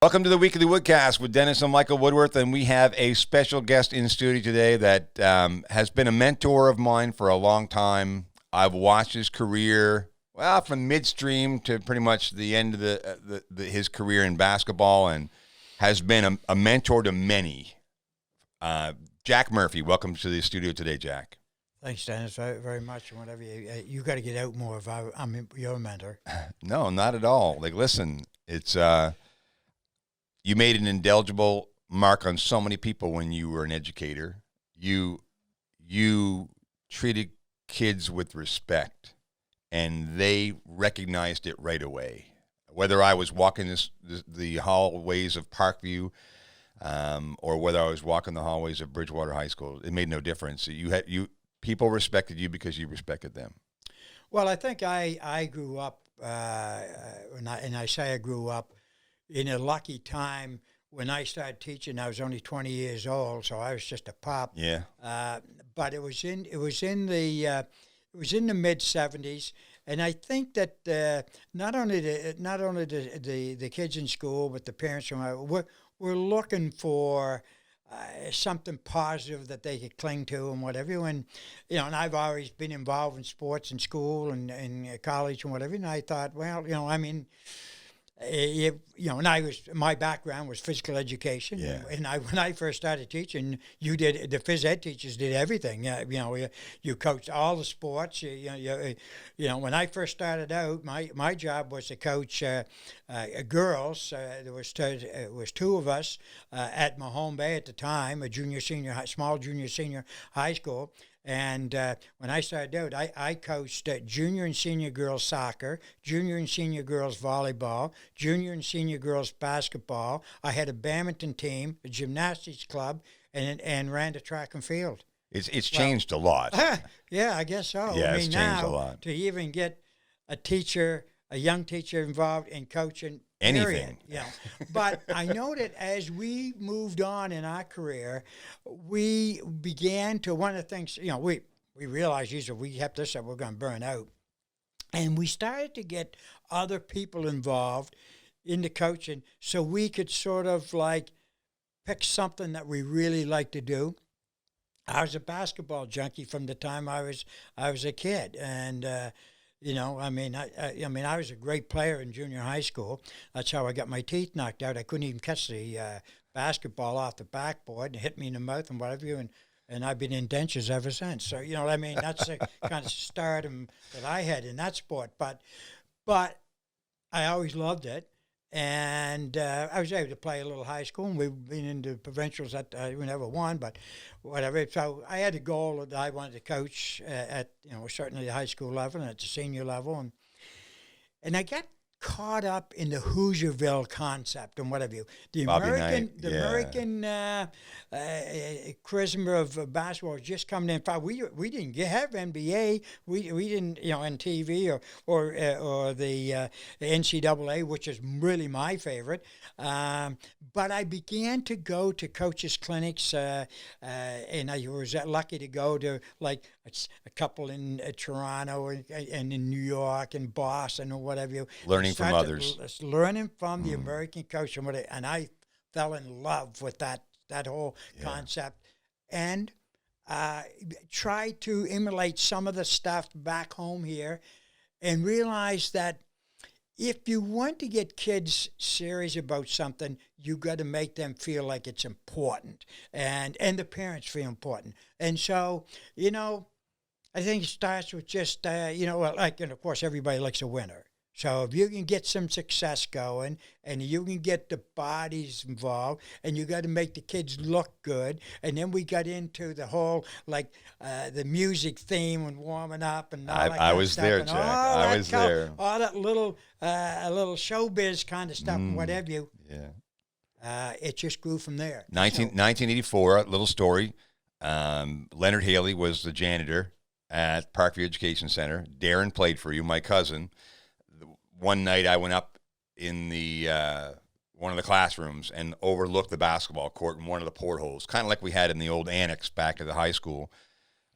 Welcome to the weekly Woodcast with Dennis and Michael Woodworth, and we have a special guest in studio today that has been a mentor of mine for a long time. I've watched his career, well, from midstream to pretty much the end of his career in basketball, and has been a mentor to many. Jack Murphy, welcome to the studio today, Jack. Thanks, Dennis, very, very much. Whatever you got to get out more if I'm your mentor. No, not at all. Like, listen, it's you made an indelible mark on so many people when you were an educator. You treated kids with respect, and they recognized it right away. Whether I was walking the hallways of Parkview, or whether I was walking the hallways of Bridgewater High School, it made no difference. People respected you because you respected them. Well, I think I grew up, and I say I grew up in a lucky time. When I started teaching, I was only 20 years old, so I was just a pup. Yeah. But it was in the mid 70s, and I think that not only the kids in school, but the parents were looking for something positive that they could cling to and whatever. And and I've always been involved in sports in school and college and whatever. And I thought, well, my background was physical education. Yeah. And when I first started teaching, the phys ed teachers did everything. You coached all the sports. When I first started out, my job was to coach girls. There was two of us at Mahone Bay at the time, small junior senior high school. And when I started out, I coached junior and senior girls soccer, junior and senior girls volleyball, junior and senior girls basketball. I had a badminton team, a gymnastics club, and ran the track and field. It's changed a lot. Yeah, I guess so. Yeah, it's changed now, a lot. To even get a young teacher involved in coaching. Anything. Yeah. But I know that as we moved on in our career, we began to, one of the things, we realized, if we kept this up, we're going to burn out. And we started to get other people involved in the coaching so we could sort of like pick something that we really like to do. I was a basketball junkie from the time I was a kid. And, I was a great player in junior high school. That's how I got my teeth knocked out. I couldn't even catch the basketball off the backboard. It hit me in the mouth and whatever, and I've been in dentures ever since. So, that's the kind of stardom that I had in that sport. But I always loved it. And I was able to play a little high school, and we've been into provincials that we never won, but whatever. So I had a goal that I wanted to coach at certainly the high school level and at the senior level, and I got caught up in the Hoosierville concept and whatever. The American charisma of basketball was just coming in. In fact, we didn't have NBA. We didn't on TV or the NCAA, which is really my favorite. But I began to go to coaches' clinics, and I was lucky to go to like a couple in Toronto and in New York and Boston or whatever. Learning from others. Learning from the American coach, and I fell in love with that whole concept, and tried to emulate some of the stuff back home here, and realized that if you want to get kids serious about something, you got to make them feel like it's important, and the parents feel important, and so I think it starts with just and of course everybody likes a winner. So if you can get some success going, and you can get the bodies involved, and you got to make the kids look good, and then we got into the whole the music theme and warming up and all that kind I of was stuff, there, and Jack. I was there. All that little showbiz kind of stuff and whatever you. Yeah. It just grew from there. 1984, a little story. Leonard Haley was the janitor at Parkview Education Center. Darren played for you, my cousin. One night I went up in the one of the classrooms and overlooked the basketball court in one of the portholes, kind of like we had in the old annex back at the high school.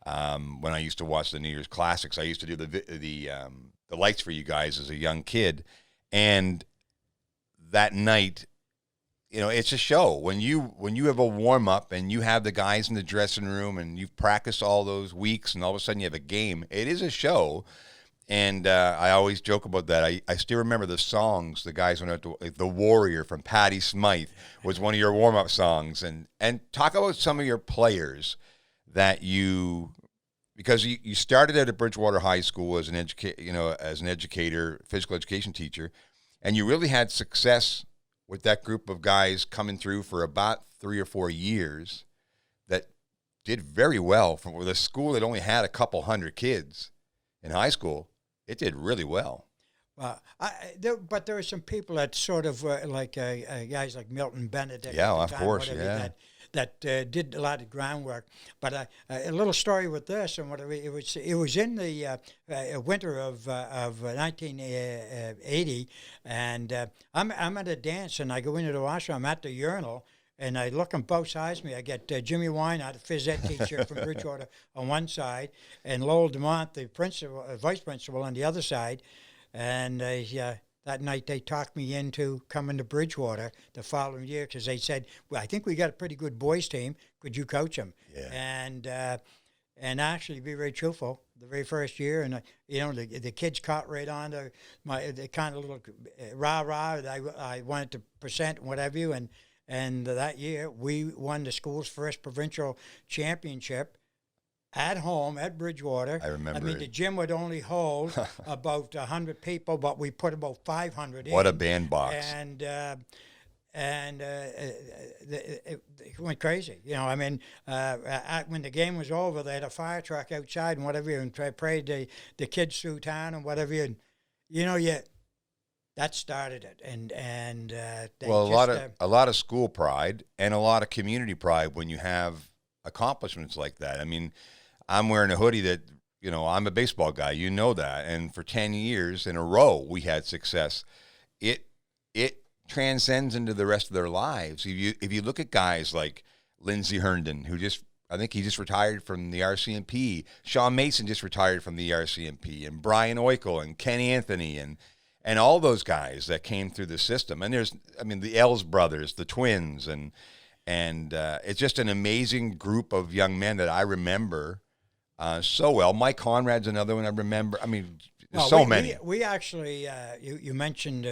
When I used to watch the New Year's Classics, I used to do the lights for you guys as a young kid. And that night, it's a show when you have a warm up and you have the guys in the dressing room and you've practiced all those weeks and all of a sudden you have a game. It is a show, and I always joke about that. I still remember the songs the guys went out to. Like, The Warrior from Patti Smythe was one of your warm up songs, and talk about some of your players that because you started out at Bridgewater High School as an educator, physical education teacher, and you really had success with that group of guys coming through for about 3 or 4 years that did very well. From with a school that only had a couple hundred kids in high school, it did really well. Well, but there were some people that sort of guys like Milton Benedict. Yeah, of course, yeah. That did a lot of groundwork. But a little story with this and whatever. It was in the winter of 1980, and I'm at a dance, and I go into the washroom. I'm at the urinal, and I look on both sides of me. I get Jimmy Wynot, a phys ed teacher from Bridgewater, on one side, and Lowell DeMont, the vice principal, on the other side. And that night they talked me into coming to Bridgewater the following year because they said, well, I think we got a pretty good boys team. Could you coach them? Yeah. And actually, to be very truthful, the very first year, and the kids caught right on to the kind of little rah-rah that I wanted to present and whatever, and that year we won the school's first provincial championship at home at Bridgewater. I remember the gym would only hold about 100 people, but we put about 500 in. What a bandbox. And it went crazy. When the game was over, they had a fire truck outside and whatever, and prayed the kids through town and whatever. And, that started it. And a lot of school pride and a lot of community pride when you have accomplishments like that. I mean, I'm wearing a hoodie that, I'm a baseball guy, that. And for 10 years in a row, we had success. It transcends into the rest of their lives. If you look at guys like Lindsey Herndon, I think he just retired from the RCMP. Sean Mason just retired from the RCMP. And Brian Oikel and Ken Anthony and all those guys that came through the system. And the Els brothers, the twins, and it's just an amazing group of young men that I remember so well. Mike Conrad's another one I remember. So many. We actually, you mentioned,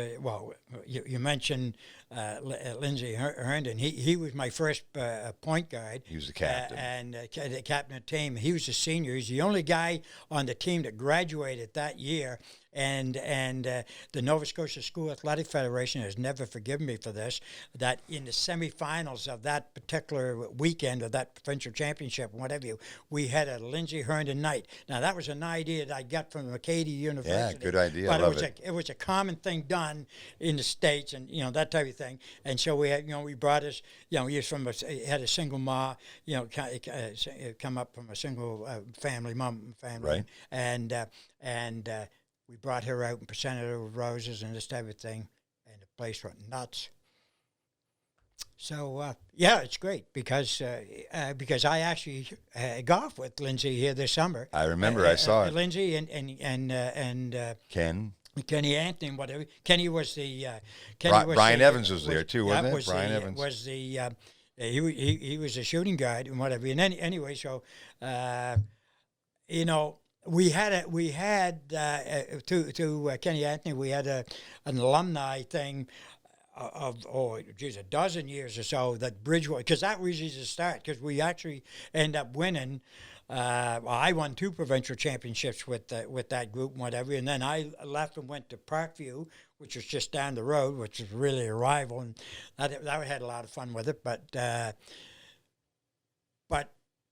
you mentioned Lindsey Herndon. He was my first point guard. He was the captain. And the captain of the team. He was a senior. He's the only guy on the team that graduated that year. And the Nova Scotia School Athletic Federation has never forgiven me for this, that in the semifinals of that particular weekend of that provincial championship, whatever, we had a Lindsey Herndon night. Now, that was an idea that I got from Acadie University. Yeah, good idea. But I love it. It was a common thing done in the States and, that type of thing. And so we had, we brought us, he was had a single ma, come up from a single family, mom family. Right. And we brought her out and presented her with roses and this type of thing, and the place went nuts. So it's great because I actually golfed with Lindsey here this summer. I remember I saw it. Lindsey and Kenny Anthony and whatever. Kenny was the Brian Evans was there too, wasn't it? Brian Evans was the he was a shooting guard and whatever. And anyway, so we had to Kenny Anthony. We had an alumni thing of a dozen years or so that Bridgewater, because that was easy to start because we actually end up winning. I won 2 provincial championships with that group and whatever, and then I left and went to Parkview, which was just down the road, which was really a rival, and that had a lot of fun with it. But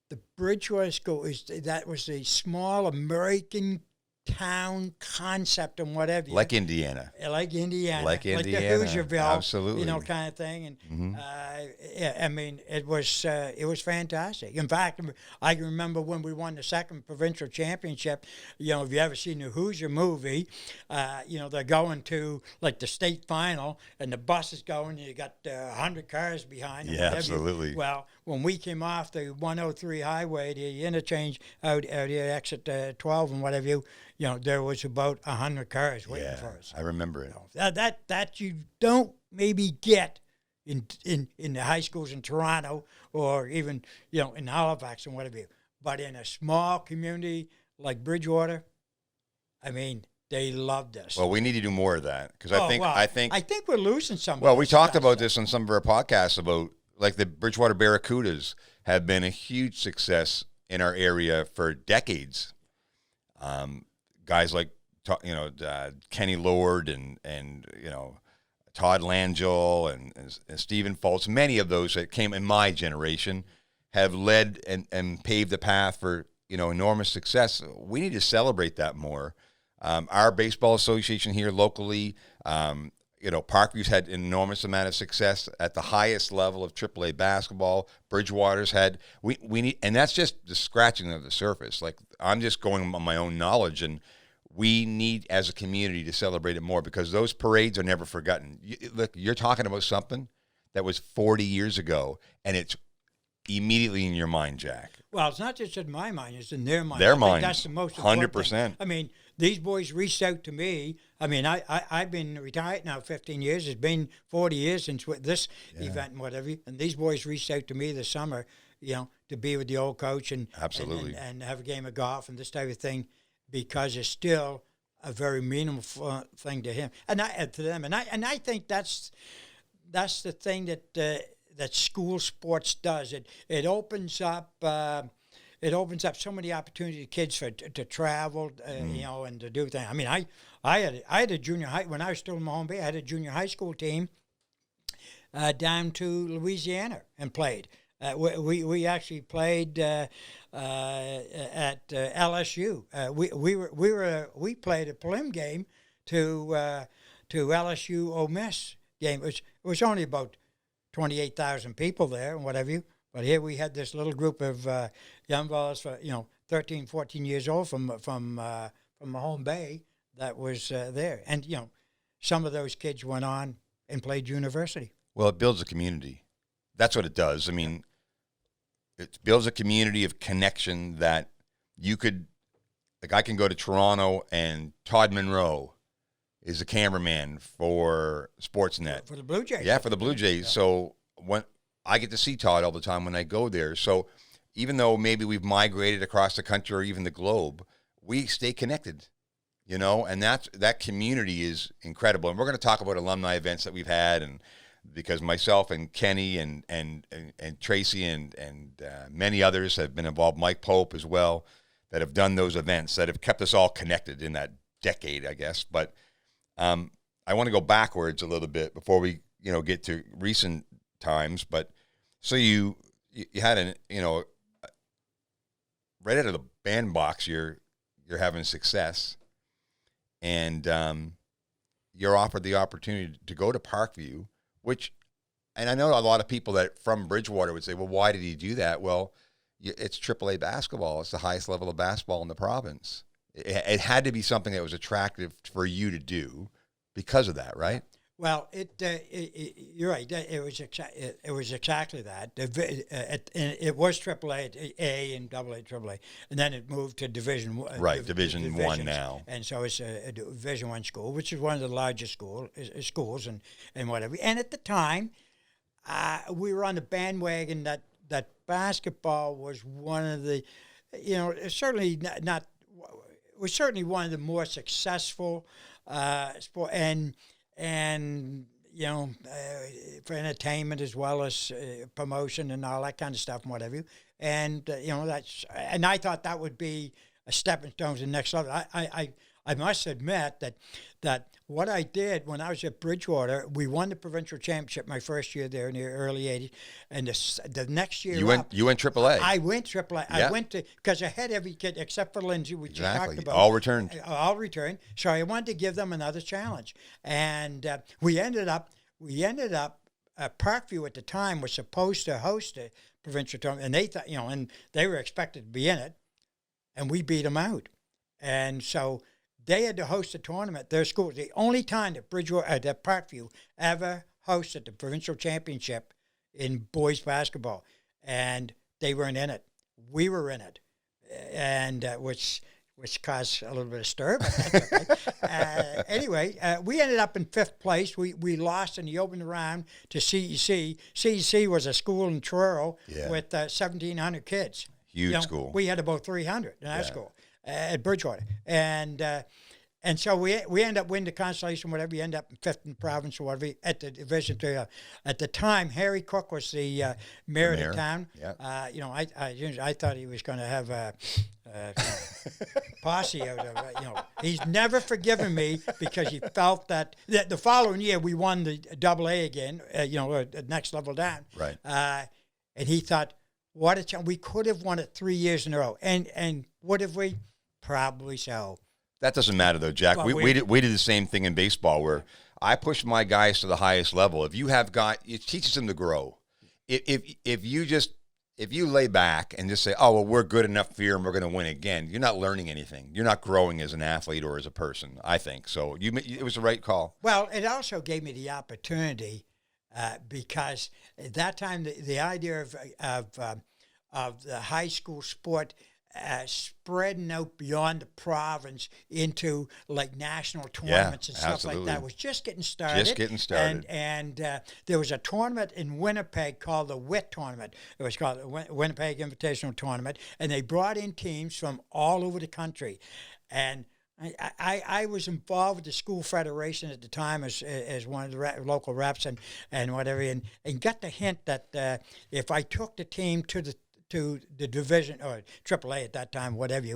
the Bridgewater School that was a small American town concept and whatever. Like Indiana. Like the Hoosierville, absolutely, kind of thing. And it was fantastic. In fact, I can remember when we won the second provincial championship. If you ever seen the Hoosier movie, they're going to like the state final, and the bus is going, and you got 100 cars behind. Yeah, absolutely. Well, when we came off the 103 highway, the interchange out here, exit 12 and whatever, there was about 100 cars waiting for us. I remember it. That you don't maybe get, in the high schools in Toronto or even, in Halifax and whatever. But in a small community like Bridgewater, I mean, they loved us. Well, we need to do more of that because I think we're losing some. Well, we talked about this on some of our podcasts about like the Bridgewater Barracudas have been a huge success in our area for decades. Guys like Kenny Lord and Todd Langell and Stephen Fultz, many of those that came in my generation have led and paved the path for enormous success. We need to celebrate that more. Our baseball association here locally, Parkview's had an enormous amount of success at the highest level of AAA basketball. Bridgewater's had we need, and that's just the scratching of the surface. Like I'm just going on my own knowledge, and we need as a community to celebrate it more because those parades are never forgotten. Look, you're talking about something that was 40 years ago, and it's immediately in your mind, Jack. Well, it's not just in my mind; it's in their mind. Their I think mind. that's the most important 100%. thing. I mean, these boys reached out to me. I mean, I've been retired now 15 years. It's been 40 years since this event and whatever. And these boys reached out to me this summer, to be with the old coach and absolutely and have a game of golf and this type of thing, because it's still a very meaningful thing to him and to them. And I think that's the thing that school sports does. It opens up. It opens up so many opportunities for kids to travel, and to do things. I mean, I had a junior high when I was still in Mahone Bay. I had a junior high school team down to Louisiana and played. We actually played at LSU. We played a prelim game to LSU Ole Miss game. It was only about 28,000 people there and whatever. But here we had this little group of young fellas, 13, 14 years old from Mahone Bay that was there. And, some of those kids went on and played university. Well, it builds a community. That's what it does. I mean, it builds a community of connection that you could, like I can go to Toronto and Todd Monroe is a cameraman for Sportsnet. For the Blue Jays. Yeah, for the Blue Jays. Yeah. So when I get to see Todd all the time when I go there. So even though maybe we've migrated across the country or even the globe, we stay connected, and that community is incredible. And we're going to talk about alumni events that we've had, and because myself and Kenny and Tracy and many others have been involved, Mike Pope as well, that have done those events that have kept us all connected in that decade, I guess. But I want to go backwards a little bit before we, get to recent times. But so you had right out of the bandbox, you're having success, and you're offered the opportunity to go to Parkview, and I know a lot of people that from Bridgewater would say, well, why did he do that? Well, it's AAA basketball. It's the highest level of basketball in the province. It had to be something that was attractive for you to do because of that, right? Well, you're right. It was exactly that. It was AAA, A and AA, AAA, and then it moved to Division One. Right, Division One now. And so it's a Division One school, which is one of the largest schools and whatever. And at the time, we were on the bandwagon that basketball was one of the, certainly not was certainly one of the more successful sport and for entertainment as well as promotion and all that kind of stuff and whatever. And and I thought that would be a stepping stone to the next level. I must admit that what I did when I was at Bridgewater, we won the provincial championship my first year there in the early '80s, and the next year you went AAA. I went AAA. Yeah. I went because I had every kid except for Lindsay, which you talked about. All returned. All returned. So I wanted to give them another challenge, and we ended up. Parkview at the time was supposed to host a provincial tournament, and they thought, and they were expected to be in it, and we beat them out, and so they had to host a tournament. Their school was the only time that that Parkview ever hosted the provincial championship in boys basketball, and they weren't in it. We were in it, and which which caused a little bit of stir. But anyway, we ended up in 5th place. We lost in the opening round to CEC. CEC was a school in Truro with 1,700 kids. Huge school. We had about 300 in our school at Bridgewater. And so we end up winning the consolation, whatever. You end up in 5th in the province or whatever at the division 3. At the time, Harry Cook was the mayor of the town. Yeah. I thought he was going to have a posse out of it. He's never forgiven me because he felt that the following year we won the AA again. The next level down. Right. And he thought, what a chance. We could have won it 3 years in a row. And would have we? Probably so. That doesn't matter, though, Jack. Well, we did the same thing in baseball where I pushed my guys to the highest level. If you have it teaches them to grow. If you lay back and just say, oh, well, we're good enough here and we're going to win again, you're not learning anything. You're not growing as an athlete or as a person, I think. So it was the right call. Well, it also gave me the opportunity because at that time the idea of the high school sport spreading out beyond the province into like national tournaments and stuff like that was just getting started. And there was a tournament in Winnipeg called the WIT tournament. It was called the Winnipeg Invitational Tournament, and they brought in teams from all over the country. And I was involved with the school federation at the time as one of the local reps and whatever, and got the hint that if I took the team to the division or AAA at that time, whatever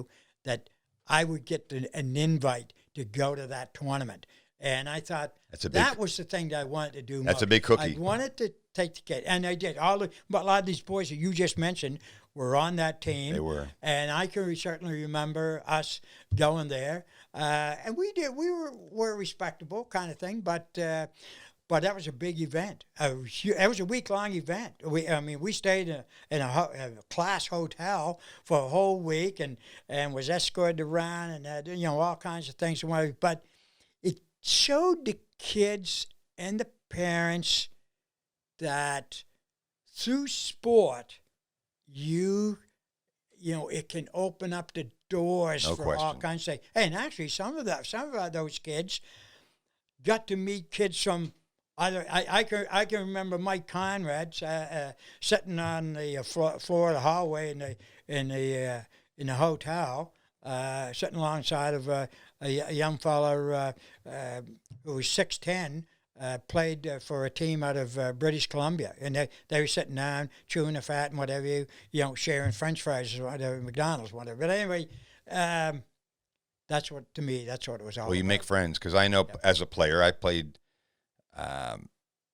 that I would get an invite to go to that tournament. And I thought that was the thing that I wanted to do. That's most. A big cookie. I wanted to take the kid, and I did. A lot of these boys that you just mentioned were on that team. They were, and I can certainly remember us going there, and we did. We were respectable kind of thing, but that was a big event. It was a week-long event. We stayed in a class hotel for a whole week and was escorted around and had, all kinds of things. But it showed the kids and the parents that through sport, it can open up the doors for all kinds of things. And actually, some of those kids got to meet kids from. I can remember Mike Conrad sitting on the floor of the hallway in the hotel, sitting alongside of a young fellow who was 6'10", played for a team out of British Columbia, and they were sitting down chewing the fat and whatever, sharing French fries or whatever, McDonald's, whatever. But anyway. That's what it was all about. Well, you make friends, because I know as a player, I played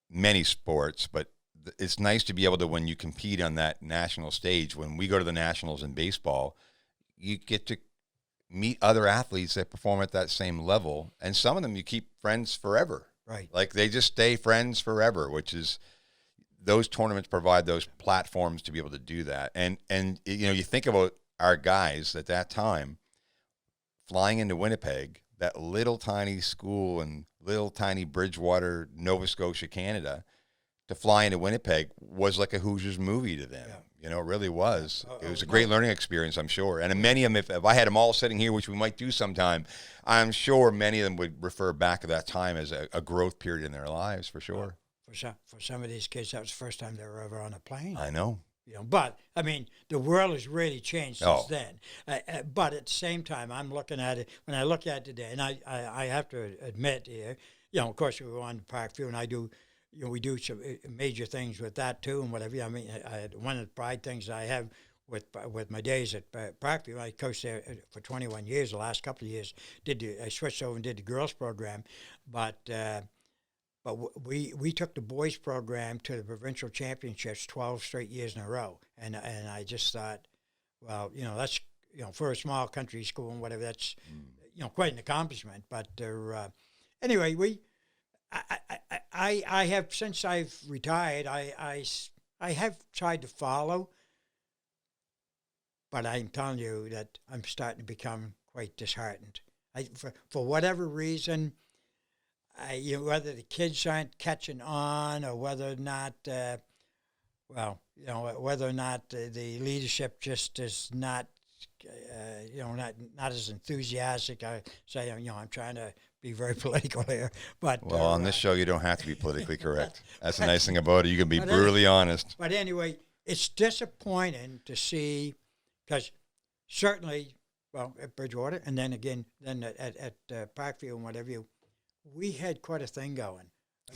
many sports, but it's nice to be able to, when you compete on that national stage, when we go to the nationals in baseball, you get to meet other athletes that perform at that same level, and some of them you keep friends forever. Right. Like they just stay friends forever, which is, those tournaments provide those platforms to be able to do that. And you think about our guys at that time flying into Winnipeg, that little tiny school in little tiny Bridgewater, Nova Scotia, Canada, to fly into Winnipeg was like a Hoosiers movie to them. Yeah. It really was. It was a great learning experience, I'm sure. And many of them, if I had them all sitting here, which we might do sometime, I'm sure many of them would refer back to that time as a growth period in their lives, for sure. For some of these kids, that was the first time they were ever on a plane. I know. But the world has really changed since then. But at the same time, I'm looking at it. When I look at it today, and I have to admit here, of course, we go on to Parkview, and I do, we do some major things with that too, and whatever. One of the pride things I have with my days at Parkview, I coached there for 21 years. The last couple of years, I switched over and did the girls program, but we took the boys program to the provincial championships 12 straight years in a row, and I just thought, well, that's for a small country school and whatever, that's quite an accomplishment. But anyway, I have, since I've retired, I have tried to follow, but I'm telling you that I'm starting to become quite disheartened. For whatever reason. Whether the kids aren't catching on, or whether or not, whether or not the leadership just is not not as enthusiastic. I say, I'm trying to be very political here, but Well, on this show, you don't have to be politically correct. That's the nice thing about it. You can be brutally honest. But anyway, it's disappointing to see, because certainly, well, at Bridgewater, and then again, at Parkview and whatever, we had quite a thing going.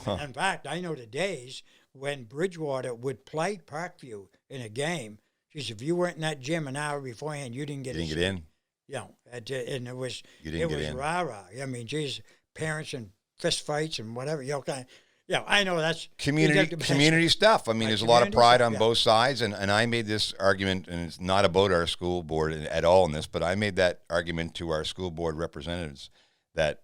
Huh. In fact, I know the days when Bridgewater would play Parkview in a game. Geez, if you weren't in that gym an hour beforehand, you didn't get in. And it was in. rah-rah. I mean, geez, parents and fist fights and whatever. I know that's community stuff. I mean, there's a lot of pride on both sides, and I made this argument, and it's not about our school board at all in this, but I made that argument to our school board representatives that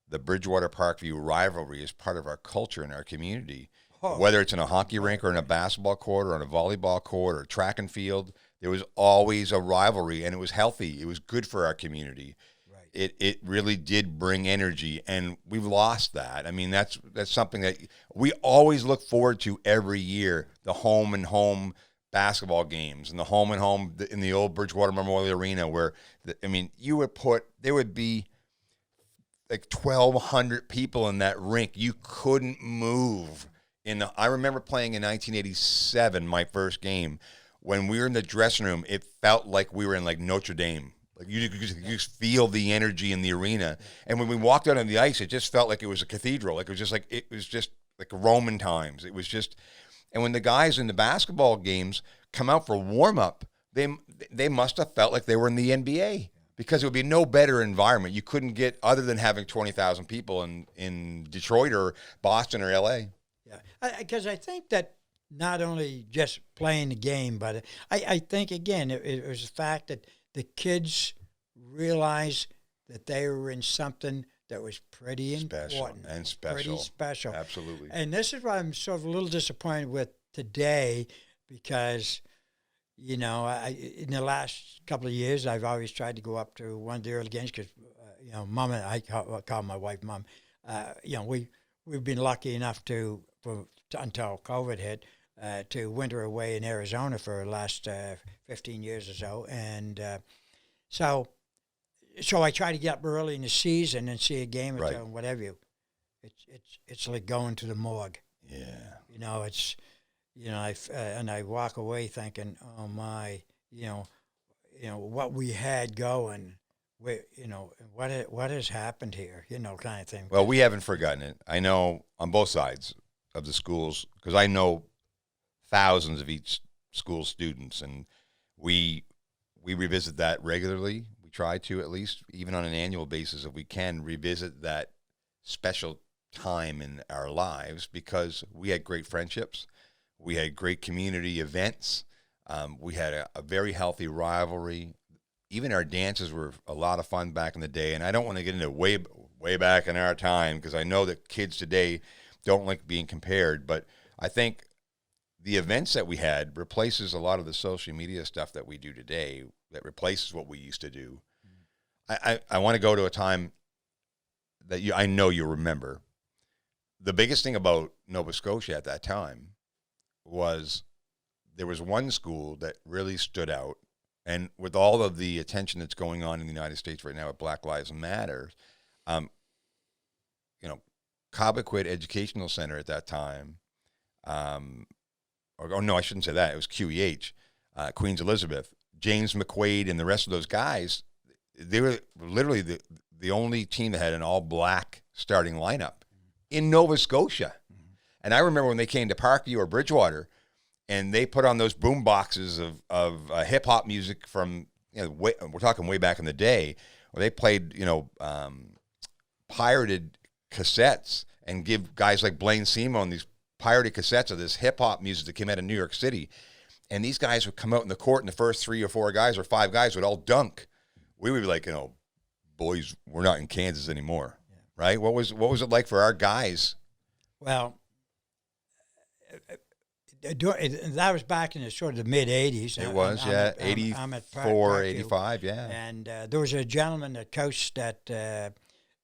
the Bridgewater Parkview rivalry is part of our culture and our community. Whether it's in a hockey rink or in a basketball court or on a volleyball court or track and field, there was always a rivalry, and it was healthy. It was good for our community. Right. It really did bring energy, and we've lost that. I mean, that's something that we always look forward to every year, the home and home basketball games and the home and home in the old Bridgewater Memorial Arena where, there would be like 1,200 people in that rink. You couldn't move. I remember playing in 1987, my first game. When we were in the dressing room, it felt like we were in like Notre Dame. Like you just feel the energy in the arena. And when we walked out on the ice, it just felt like it was a cathedral. Like it was just like Roman times. It was just, and when the guys in the basketball games come out for warm up, they must have felt like they were in the NBA. Because it would be no better environment. You couldn't get, other than having 20,000 people in Detroit or Boston or L.A. Yeah, because I think that not only just playing the game, but I think, again, it was the fact that the kids realized that they were in something that was pretty important. And special. Pretty special. Absolutely. And this is why I'm sort of a little disappointed with today, because, in the last couple of years, I've always tried to go up to one of the early games because, Mom, and I call my wife Mom. We've been lucky enough until COVID hit, to winter away in Arizona for the last 15 years or so. And so I try to get up early in the season and see a game or two and whatever. It's like going to the morgue. Yeah. And I walk away thinking, oh my, what we had going, what has happened here, kind of thing. Well, we haven't forgotten it. I know on both sides of the schools, because I know thousands of each school students, and we revisit that regularly. We try to, at least, even on an annual basis, if we can, revisit that special time in our lives, because we had great friendships. We had great community events. We had a very healthy rivalry. Even our dances were a lot of fun back in the day. And I don't want to get into way back in our time, because I know that kids today don't like being compared. But I think the events that we had replaces a lot of the social media stuff that we do today, that replaces what we used to do. I want to go to a time that I know you remember. The biggest thing about Nova Scotia at that time was there was one school that really stood out, and with all of the attention that's going on in the United States right now at Black Lives Matter, Cobequid Educational Center at that time, no, I shouldn't say that. It was QEH, Queens Elizabeth, James McQuaid, and the rest of those guys. They were literally the only team that had an all-black starting lineup in Nova Scotia. And I remember when they came to Parkview or Bridgewater, and they put on those boom boxes of hip hop music from, we're talking way back in the day, where they played, pirated cassettes, and give guys like Blaine Simone these pirated cassettes of this hip hop music that came out of New York City. And these guys would come out in the court, and the first 3 or 4 guys or 5 guys would all dunk. We would be like, boys, we're not in Kansas anymore, right? What was it like for our guys? Well, that was back in the sort of the mid '80s. It was, I'm at 84, 85, yeah. And there was a gentleman that coached at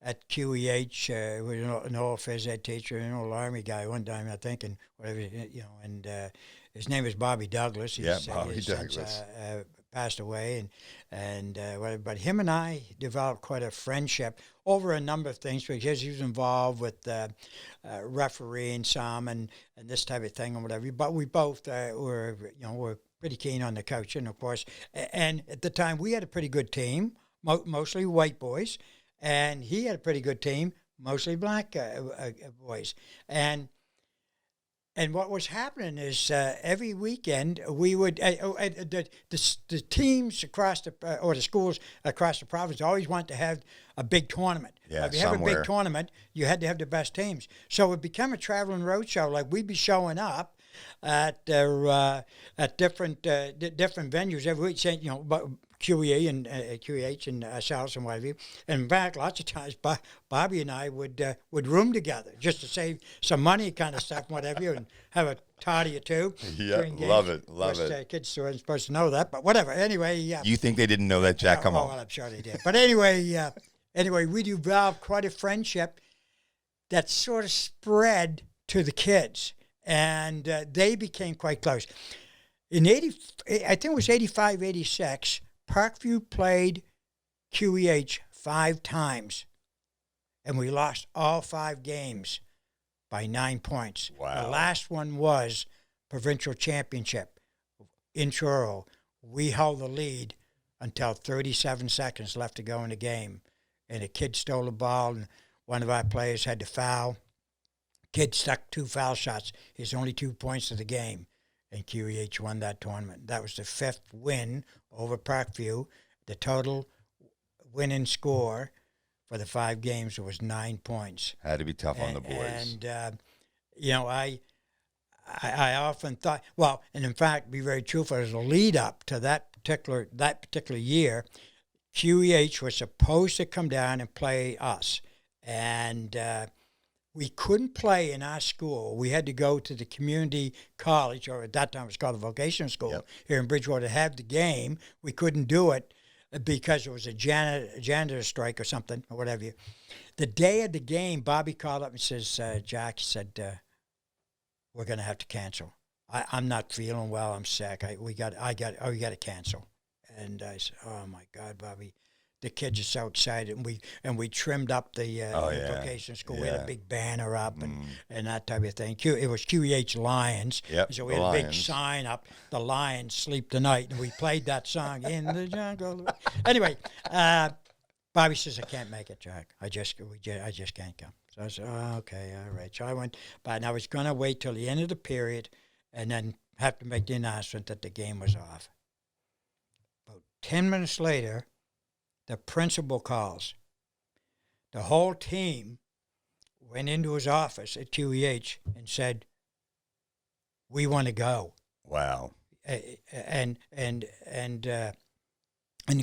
QEH, was an old phys ed teacher, an old Army guy one time, I think, and whatever, and his name was Bobby Douglas. Bobby Douglas. passed away, but him and I developed quite a friendship over a number of things because he was involved with refereeing some and this type of thing and whatever. But we both were pretty keen on the coaching, of course. And at the time, we had a pretty good team, mostly white boys, and he had a pretty good team, mostly black boys. And what was happening is every weekend we would the teams across or the schools across the province always want to have a big tournament. Yeah, if you have a big tournament, you had to have the best teams. So it became a traveling road show. Like we'd be showing up at different venues every week, saying QE and QEH and ourselves and what have you. And in fact, lots of times Bobby and I would room together just to save some money, kind of stuff, and whatever, and have a toddy or two. Yeah, love it. Kids weren't supposed to know that, but whatever. Anyway, you think they didn't know that, Jack? Come on. Well, I'm sure they did. But anyway, we developed quite a friendship that sort of spread to the kids, and they became quite close. In I think it was 85, 86. Parkview played QEH 5 times, and we lost all 5 games by 9 points. Wow. The last one was provincial championship in Truro. We held the lead until 37 seconds left to go in the game, and a kid stole the ball, and one of our players had to foul. Kid stuck 2 foul shots. His only 2 points of the game. And QEH won that tournament. That was the 5th win over Parkview. The total winning score for the 5 games was 9 points. Had to be tough on the boys. And I often thought, well, and in fact, be very truthful, as a lead up to that particular year, QEH was supposed to come down and play us, and we couldn't play in our school. We had to go to the community college, or at that time it was called the vocational school, here in Bridgewater, to have the game. We couldn't do it because it was a janitor strike or something, or whatever. The day of the game, Bobby called up and says, Jack, he said, we're going to have to cancel. I'm not feeling well. I'm sick. We got to cancel. And I said, oh, my God, Bobby. The kids are so excited, and we trimmed up the vocational school. Yeah. We had a big banner up and that type of thing. It was QEH Lions. Yep, so we had a big sign up, the Lions sleep tonight, and we played that song, In the Jungle. Anyway, Bobby says, I can't make it, Jack. I just can't come. So I said, oh, okay, all right. So I went, but I was going to wait till the end of the period and then have to make the announcement that the game was off. About 10 minutes later, the principal calls. The whole team went into his office at QEH and said, we want to go. Wow. And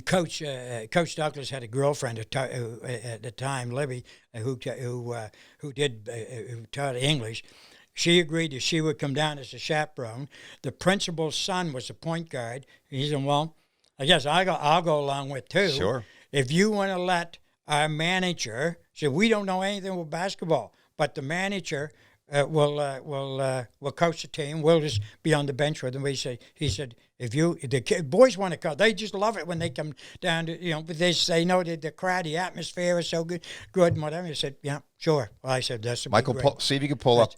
Coach Douglas had a girlfriend at the time, Libby, who taught English. She agreed that she would come down as a chaperone. The principal's son was a point guard. He said, well, I guess I'll go along with too. Sure. If you want to let our manager, so we don't know anything with basketball, but the manager will coach the team. We'll just be on the bench with him. He said, if the boys want to come, they just love it when they come down to, but they know that the crowd, the atmosphere is so good and whatever. He said, yeah, sure. Well, I said, that's Michael, see if you can pull up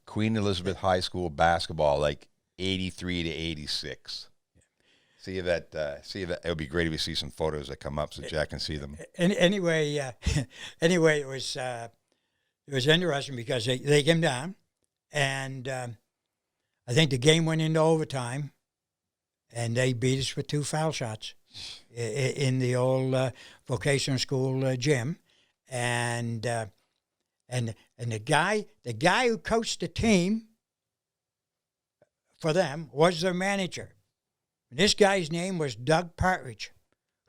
Queen Elizabeth High School basketball, like 83 to 86. See that it would be great if you see some photos that come up so Jack can see them. Anyway, it was interesting because they came down, and I think the game went into overtime, and they beat us with 2 foul shots in the old vocational school gym, and the guy who coached the team for them was their manager. This guy's name was Doug Partridge,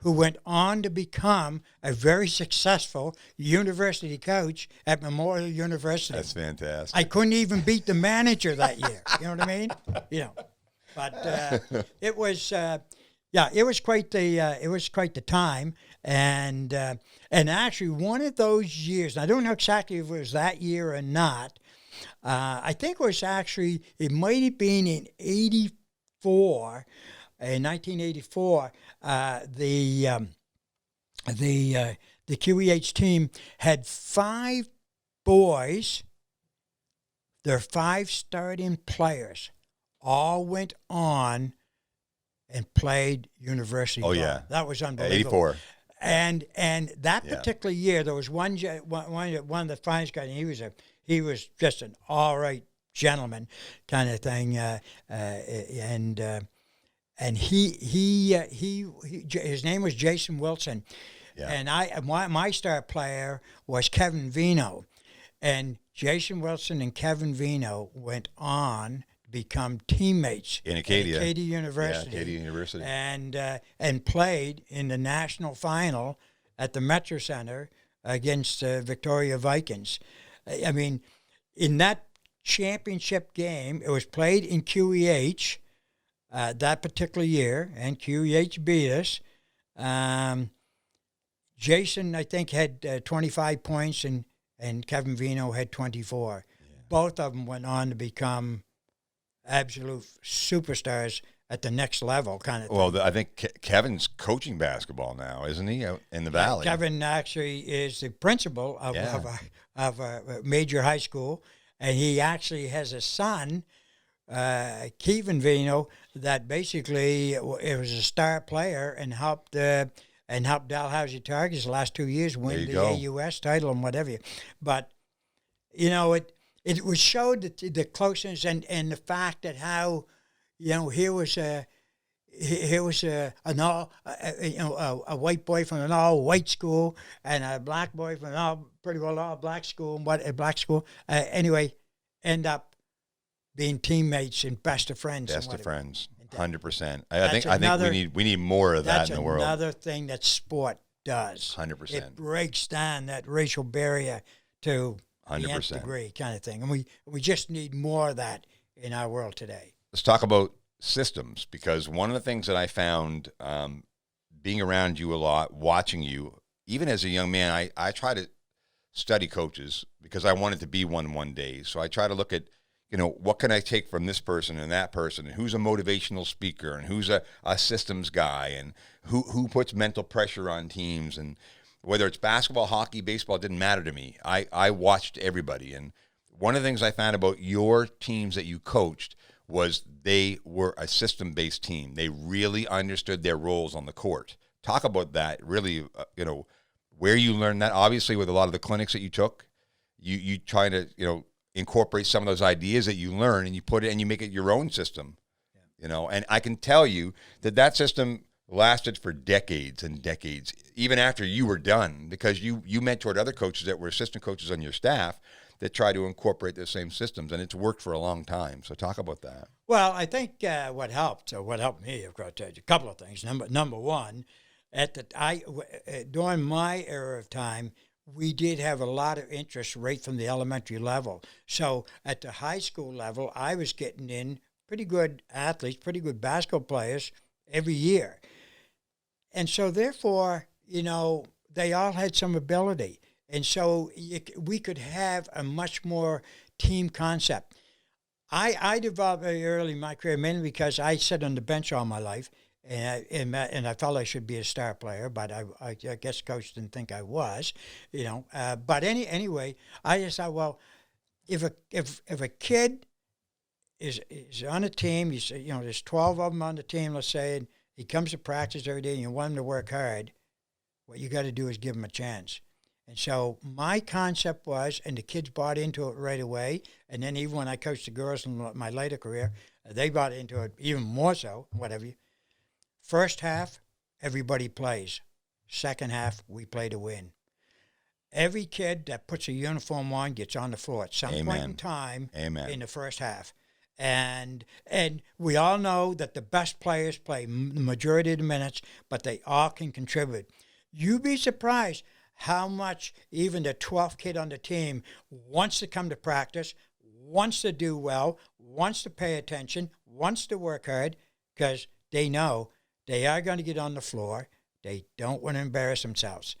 who went on to become a very successful university coach at Memorial University. That's fantastic. I couldn't even beat the manager that year. You know what I mean? But it was quite the time, and actually one of those years. I don't know exactly if it was that year or not. I think it might have been in '84. in 1984, the QEH team had 5 boys. Their 5 starting players all went on and played university ball. yeah. That was unbelievable. 84. And that particular year, there was one of the finest guys. And he was just an all right gentleman kind of thing. And his name was Jason Wilson. Yeah. And my star player was Kevin Vino, and Jason Wilson and Kevin Vino went on to become teammates in Acadia University. Yeah, Acadia University. And played in the national final at the Metro Center against Victoria Vikings. I mean, in that championship game, it was played in QEH that particular year, and QEH beat us. Jason, I think, had 25 points, and Kevin Vino had 24. Yeah. Both of them went on to become absolute superstars at the next level kind of thing. Well, I think Kevin's coaching basketball now, isn't he, out in the Valley? Kevin actually is the principal of a major high school, and he actually has a son, Kevin Vino, that basically it was a star player and helped Dalhousie Tigers the last 2 years win the AUS title and whatever. But, it was showed the closeness and the fact that how, here was a white boy from an all white school and a black boy from an all black school anyway, end up being teammates and best of friends. Best of friends. 100%. I think we need more of that in the world. That's another thing that sport does. 100%. It breaks down that racial barrier to 100% the nth degree kind of thing. And we just need more of that in our world today. Let's talk about systems, because one of the things that I found being around you a lot, watching you, even as a young man, I try to study coaches because I wanted to be one day. So I try to look at, what can I take from this person and that person, and who's a motivational speaker, and who's a systems guy, and who puts mental pressure on teams, and whether it's basketball, hockey, baseball, it didn't matter to me. I watched everybody, and one of the things I found about your teams that you coached was they were a system-based team. They really understood their roles on the court. Talk about that, really, where you learned that. Obviously, with a lot of the clinics that you took, you try to, incorporate some of those ideas that you learn, and you put it and you make it your own system. And I can tell you that system lasted for decades and decades, even after you were done, because you mentored other coaches that were assistant coaches on your staff that try to incorporate the same systems, and it's worked for a long time. So talk about that. Well, I think what helped me, I've got to tell you a couple of things. Number one, during my era of time, we did have a lot of interest right from the elementary level. So at the high school level, I was getting in pretty good athletes, pretty good basketball players every year. And so therefore, they all had some ability. And so we could have a much more team concept. I developed very early in my career, mainly because I sat on the bench all my life, and I felt I should be a star player, but I guess coach didn't think I was, But anyway, I just thought, well, if a kid is on a team, there's 12 of them on the team, let's say, and he comes to practice every day, and you want him to work hard, what you got to do is give him a chance. And so my concept was, and the kids bought into it right away, and then even when I coached the girls in my later career, they bought into it even more so, whatever. First half, everybody plays. Second half, we play to win. Every kid that puts a uniform on gets on the floor at some point in time in the first half. And we all know that the best players play the majority of the minutes, but they all can contribute. You'd be surprised how much even the 12th kid on the team wants to come to practice, wants to do well, wants to pay attention, wants to work hard, because they know they are going to get on the floor. They don't want to embarrass themselves.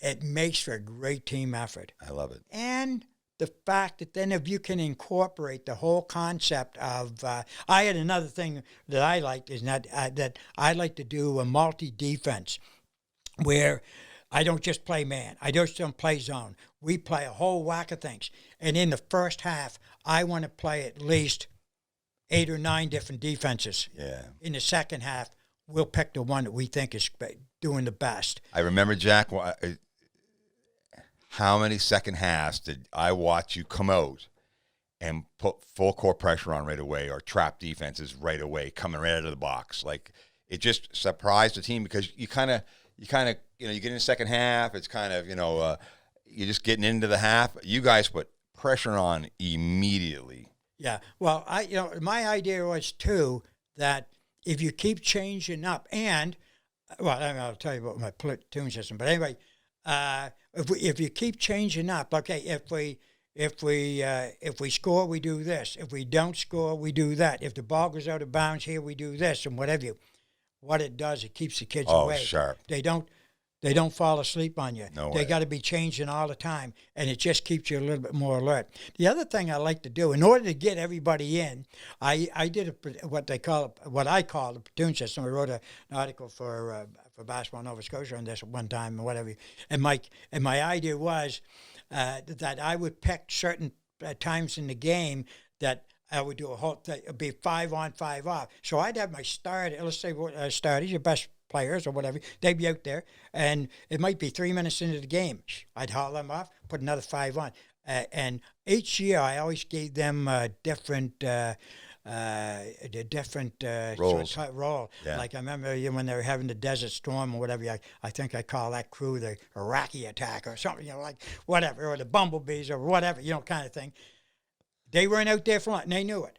It makes for a great team effort. I love it. And the fact that then if you can incorporate the whole concept of, I had another thing that I liked is that I like to do a multi-defense where I don't just play man. I just don't play zone. We play a whole whack of things. And in the first half, I want to play at least 8 or 9 different defenses. Yeah. In the second half, we'll pick the one that we think is doing the best. I remember, Jack, how many second halves did I watch you come out and put full court pressure on right away, or trap defenses right away, coming right out of the box? Like, it just surprised the team, because you kind of, you get in the second half, it's kind of, you're just getting into the half. You guys put pressure on immediately. Yeah. Well, my idea was too that if you keep changing up, and I'll tell you about my platoon system. But anyway, if you keep changing up, okay, if we score, we do this. If we don't score, we do that. If the ball goes out of bounds here, we do this, and whatever what it does, it keeps the kids away. Oh, sharp. They don't fall asleep on you. No they way. got to be changing all the time, and it just keeps you a little bit more alert. The other thing I like to do, in order to get everybody in, I did what I call the platoon system. I wrote an article for Basketball Nova Scotia on this at one time, or whatever. And my idea was that I would pick certain times in the game that I would do a whole thing. It'd be 5 on, 5 off. So I'd have my starter, let's say starters, your best players or whatever, they'd be out there, and it might be 3 minutes into the game. I'd haul them off, put another 5 on. And each year I always gave them different roles. Role. Yeah. Like I remember when they were having the Desert Storm or whatever, I think I call that crew the Iraqi attack or something, like whatever, or the Bumblebees or whatever, kind of thing. They weren't out there for long, and they knew it.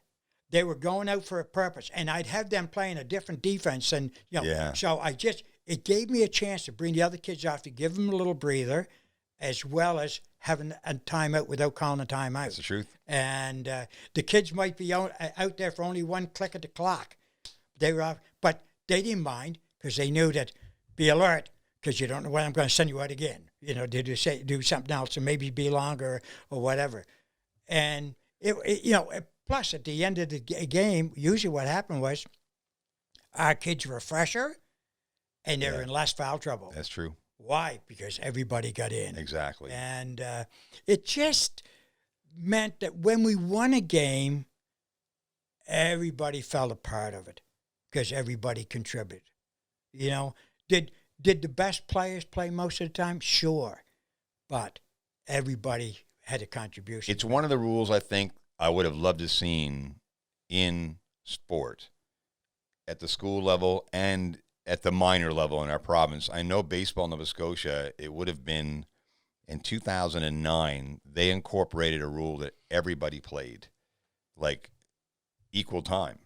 They were going out for a purpose, and I'd have them playing a different defense, and Yeah. So it gave me a chance to bring the other kids off, to give them a little breather, as well as having a timeout without calling a timeout. That's the truth. And the kids might be out there for only one click of the clock. They were off, but they didn't mind, because they knew that be alert, because you don't know when I'm going to send you out again. To do something else, and maybe be longer or whatever. And plus, at the end of the game, usually what happened was our kids were fresher, and they were in less foul trouble. That's true. Why? Because everybody got in. Exactly. And it just meant that when we won a game, everybody felt a part of it, because everybody contributed. Did the best players play most of the time? Sure. But everybody had a contribution. It's one of the rules I think I would have loved to seen in sport at the school level and at the minor level in our province. I know baseball in Nova Scotia, it would have been in 2009, they incorporated a rule that everybody played like equal time.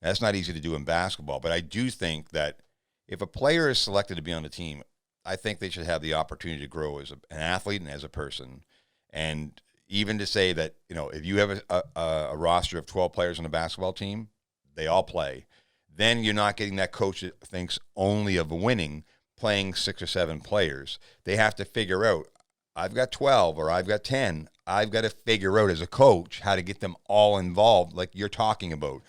That's not easy to do in basketball, but I do think that if a player is selected to be on the team, I think they should have the opportunity to grow as an athlete and as a person. And even to say that, if you have a roster of 12 players on a basketball team, they all play, then you're not getting that coach that thinks only of winning, playing 6 or 7 players. They have to figure out, I've got 12 or I've got 10. I've got to figure out as a coach how to get them all involved, like you're talking about.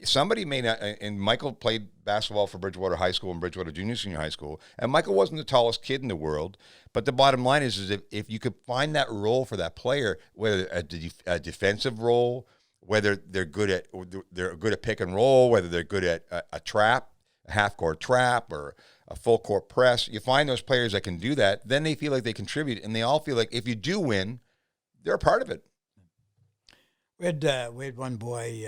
Somebody may not, and Michael played basketball for Bridgewater High School and Bridgewater Junior Senior High School, and Michael wasn't the tallest kid in the world, but the bottom line is if you could find that role for that player, whether a defensive role, whether they're good at pick and roll, whether they're good at a trap, a half-court trap, or a full-court press, you find those players that can do that, then they feel like they contribute, and they all feel like if you do win, they're a part of it. We had one boy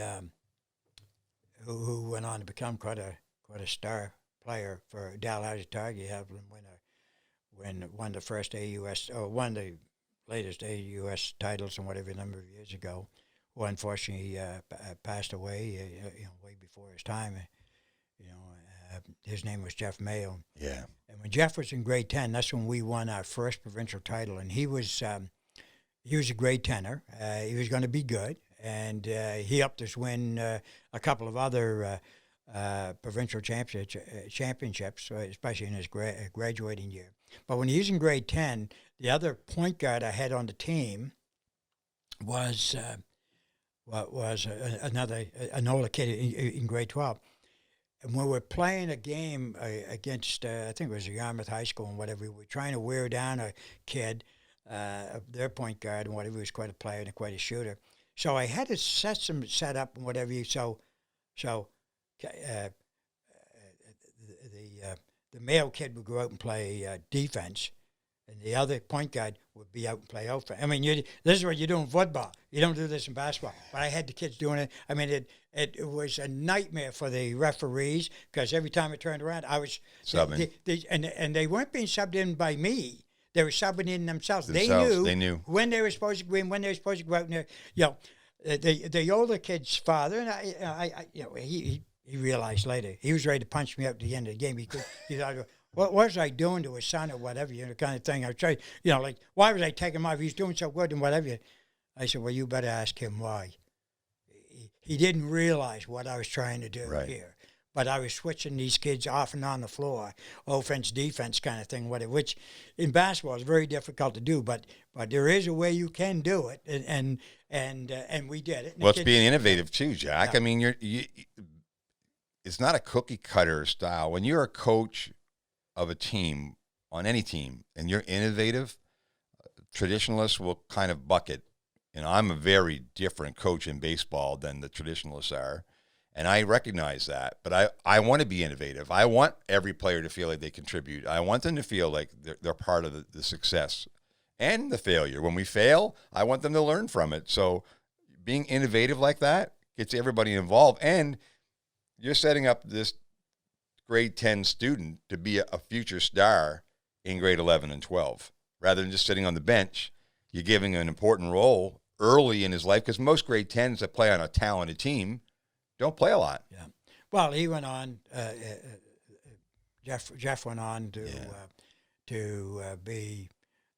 who went on to become quite a star player for Dalhousie Target. He had won the first AUS, or won the latest AUS titles and whatever, a number of years ago. Who unfortunately passed away, way before his time. His name was Jeff Mayo. Yeah. And when Jeff was in grade 10, that's when we won our first provincial title. And he was a grade 10er. He was going to be good. And he helped us win a couple of other provincial championships, especially in his graduating year. But when he was in grade 10, the other point guard I had on the team was an older kid in grade 12. And when we're playing a game against, I think it was Yarmouth High School and whatever, we were trying to wear down a kid, their point guard and whatever. He was quite a player and quite a shooter. So I had to set up and whatever. The male kid would go out and play defense, and the other point guard would be out and play offense. I mean, this is what you do in football. You don't do this in basketball. But I had the kids doing it. I mean, it was a nightmare for the referees because every time I turned around, I was subbing. And they weren't being subbed in by me. They were subbing in themselves. They knew when they were supposed to go in, when they were supposed to go out there. The older kid's father, and he realized later he was ready to punch me up at the end of the game because he thought, what was I doing to his son or whatever, kind of thing. I was trying, like, why was I taking him off? He's doing so good and whatever. I said, well, you better ask him why. He didn't realize what I was trying to do here. But I was switching these kids off and on the floor, offense, defense kind of thing, which in basketball is very difficult to do. But there is a way you can do it, and we did it. Well, it's being innovative too, Jack. Yeah. I mean, it's not a cookie cutter style. When you're a coach of a team, on any team, and you're innovative, traditionalists will kind of buck it. I'm a very different coach in baseball than the traditionalists are, and I recognize that. But I want to be innovative. I want every player to feel like they contribute. I want them to feel like they're part of the success and the failure. When we fail, I want them to learn from it. So being innovative like that gets everybody involved, and you're setting up this grade 10 student to be a future star in grade 11 and 12. Rather than just sitting on the bench, you're giving an important role early in his life, because most grade 10s that play on a talented team don't play a lot. Yeah. Well, he went on, Jeff went on to be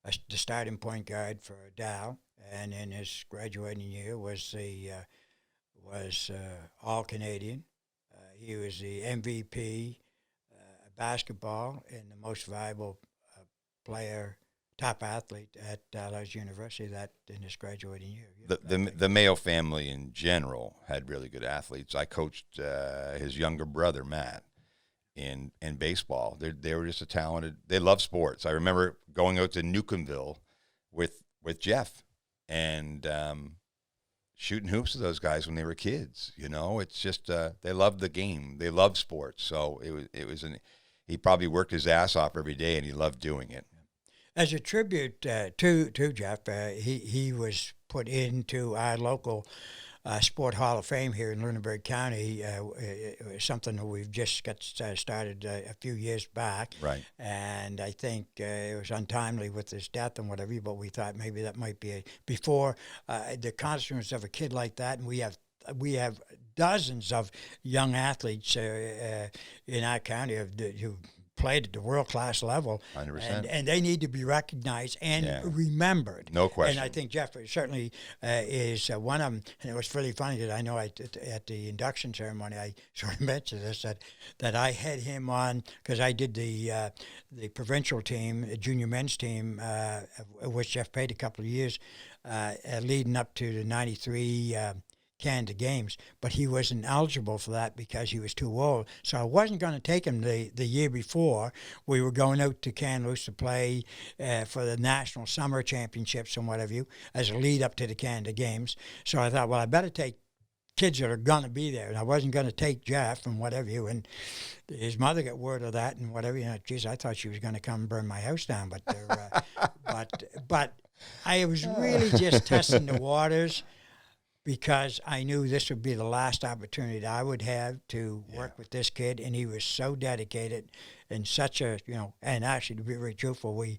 the starting point guard for Dow, and in his graduating year was All-Canadian. He was the MVP basketball and the most valuable player, top athlete at Dalhousie University in his graduating year. The Mayo family in general had really good athletes. I coached his younger brother, Matt, in baseball. They were just a talented. They love sports. I remember going out to Newcomville with Jeff and shooting hoops with those guys when they were kids. It's just they loved the game. They loved sports. So he probably worked his ass off every day, and he loved doing it. As a tribute to Jeff, he was put into our local Sport Hall of Fame here in Lunenburg County. Something that we've just got started a few years back. Right. And I think it was untimely with his death and whatever, but we thought maybe that might be before the consequence of a kid like that. And we have dozens of young athletes in our county who played at the world-class level, 100%. And they need to be recognized and remembered. No question. And I think Jeff certainly is one of them. And it was really funny that I know at the induction ceremony, I sort of mentioned this, that I had him on because I did the provincial team, the junior men's team, which Jeff played a couple of years leading up to the 93 Canada Games, but he wasn't eligible for that because he was too old. So I wasn't going to take him the year before. We were going out to Kamloops to play for the National Summer Championships and whatever as a lead up to the Canada Games. So I thought, well, I better take kids that are going to be there. And I wasn't going to take Jeff and whatever. And his mother got word of that and whatever. Geez, I thought she was going to come and burn my house down. But I was really just testing the waters, because I knew this would be the last opportunity that I would have to work with this kid, and he was so dedicated and such a, and actually, to be very truthful, I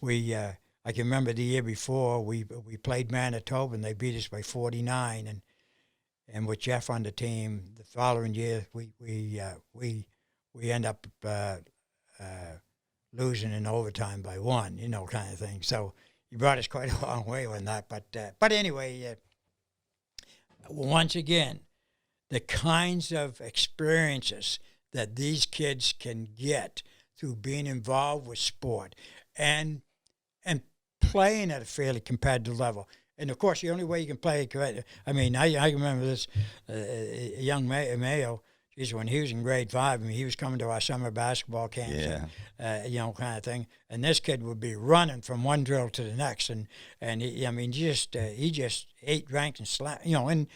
can remember the year before we played Manitoba and they beat us by 49, and with Jeff on the team, the following year we end up losing in overtime by 1, kind of thing. So he brought us quite a long way on that, but anyway. Once again, the kinds of experiences that these kids can get through being involved with sport and playing at a fairly competitive level. And of course, the only way you can play, I mean, I remember this young Mayo. Geez, when he was in grade 5, I mean, he was coming to our summer basketball camps, and, kind of thing. And this kid would be running from one drill to the next, and he, I mean, he just ate, drank, and slept, and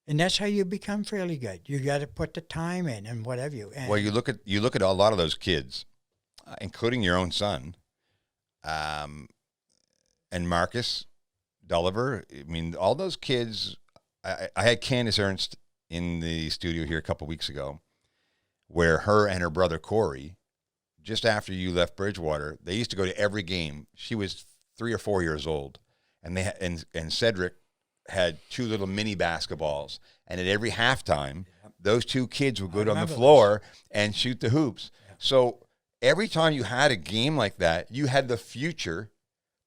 that's how you become fairly good. You got to put the time in and whatever you. And well, you look at a lot of those kids, including your own son, and Marcus Dulliver. I mean, all those kids. I had Candace Ernst in the studio here a couple weeks ago, where her and her brother Corey, just after you left Bridgewater, they used to go to every game. She was 3 or 4 years old, and and Cedric had 2 little mini basketballs, and at every halftime, those 2 kids would go on the floor and shoot the hoops. Yeah. So every time you had a game like that, you had the future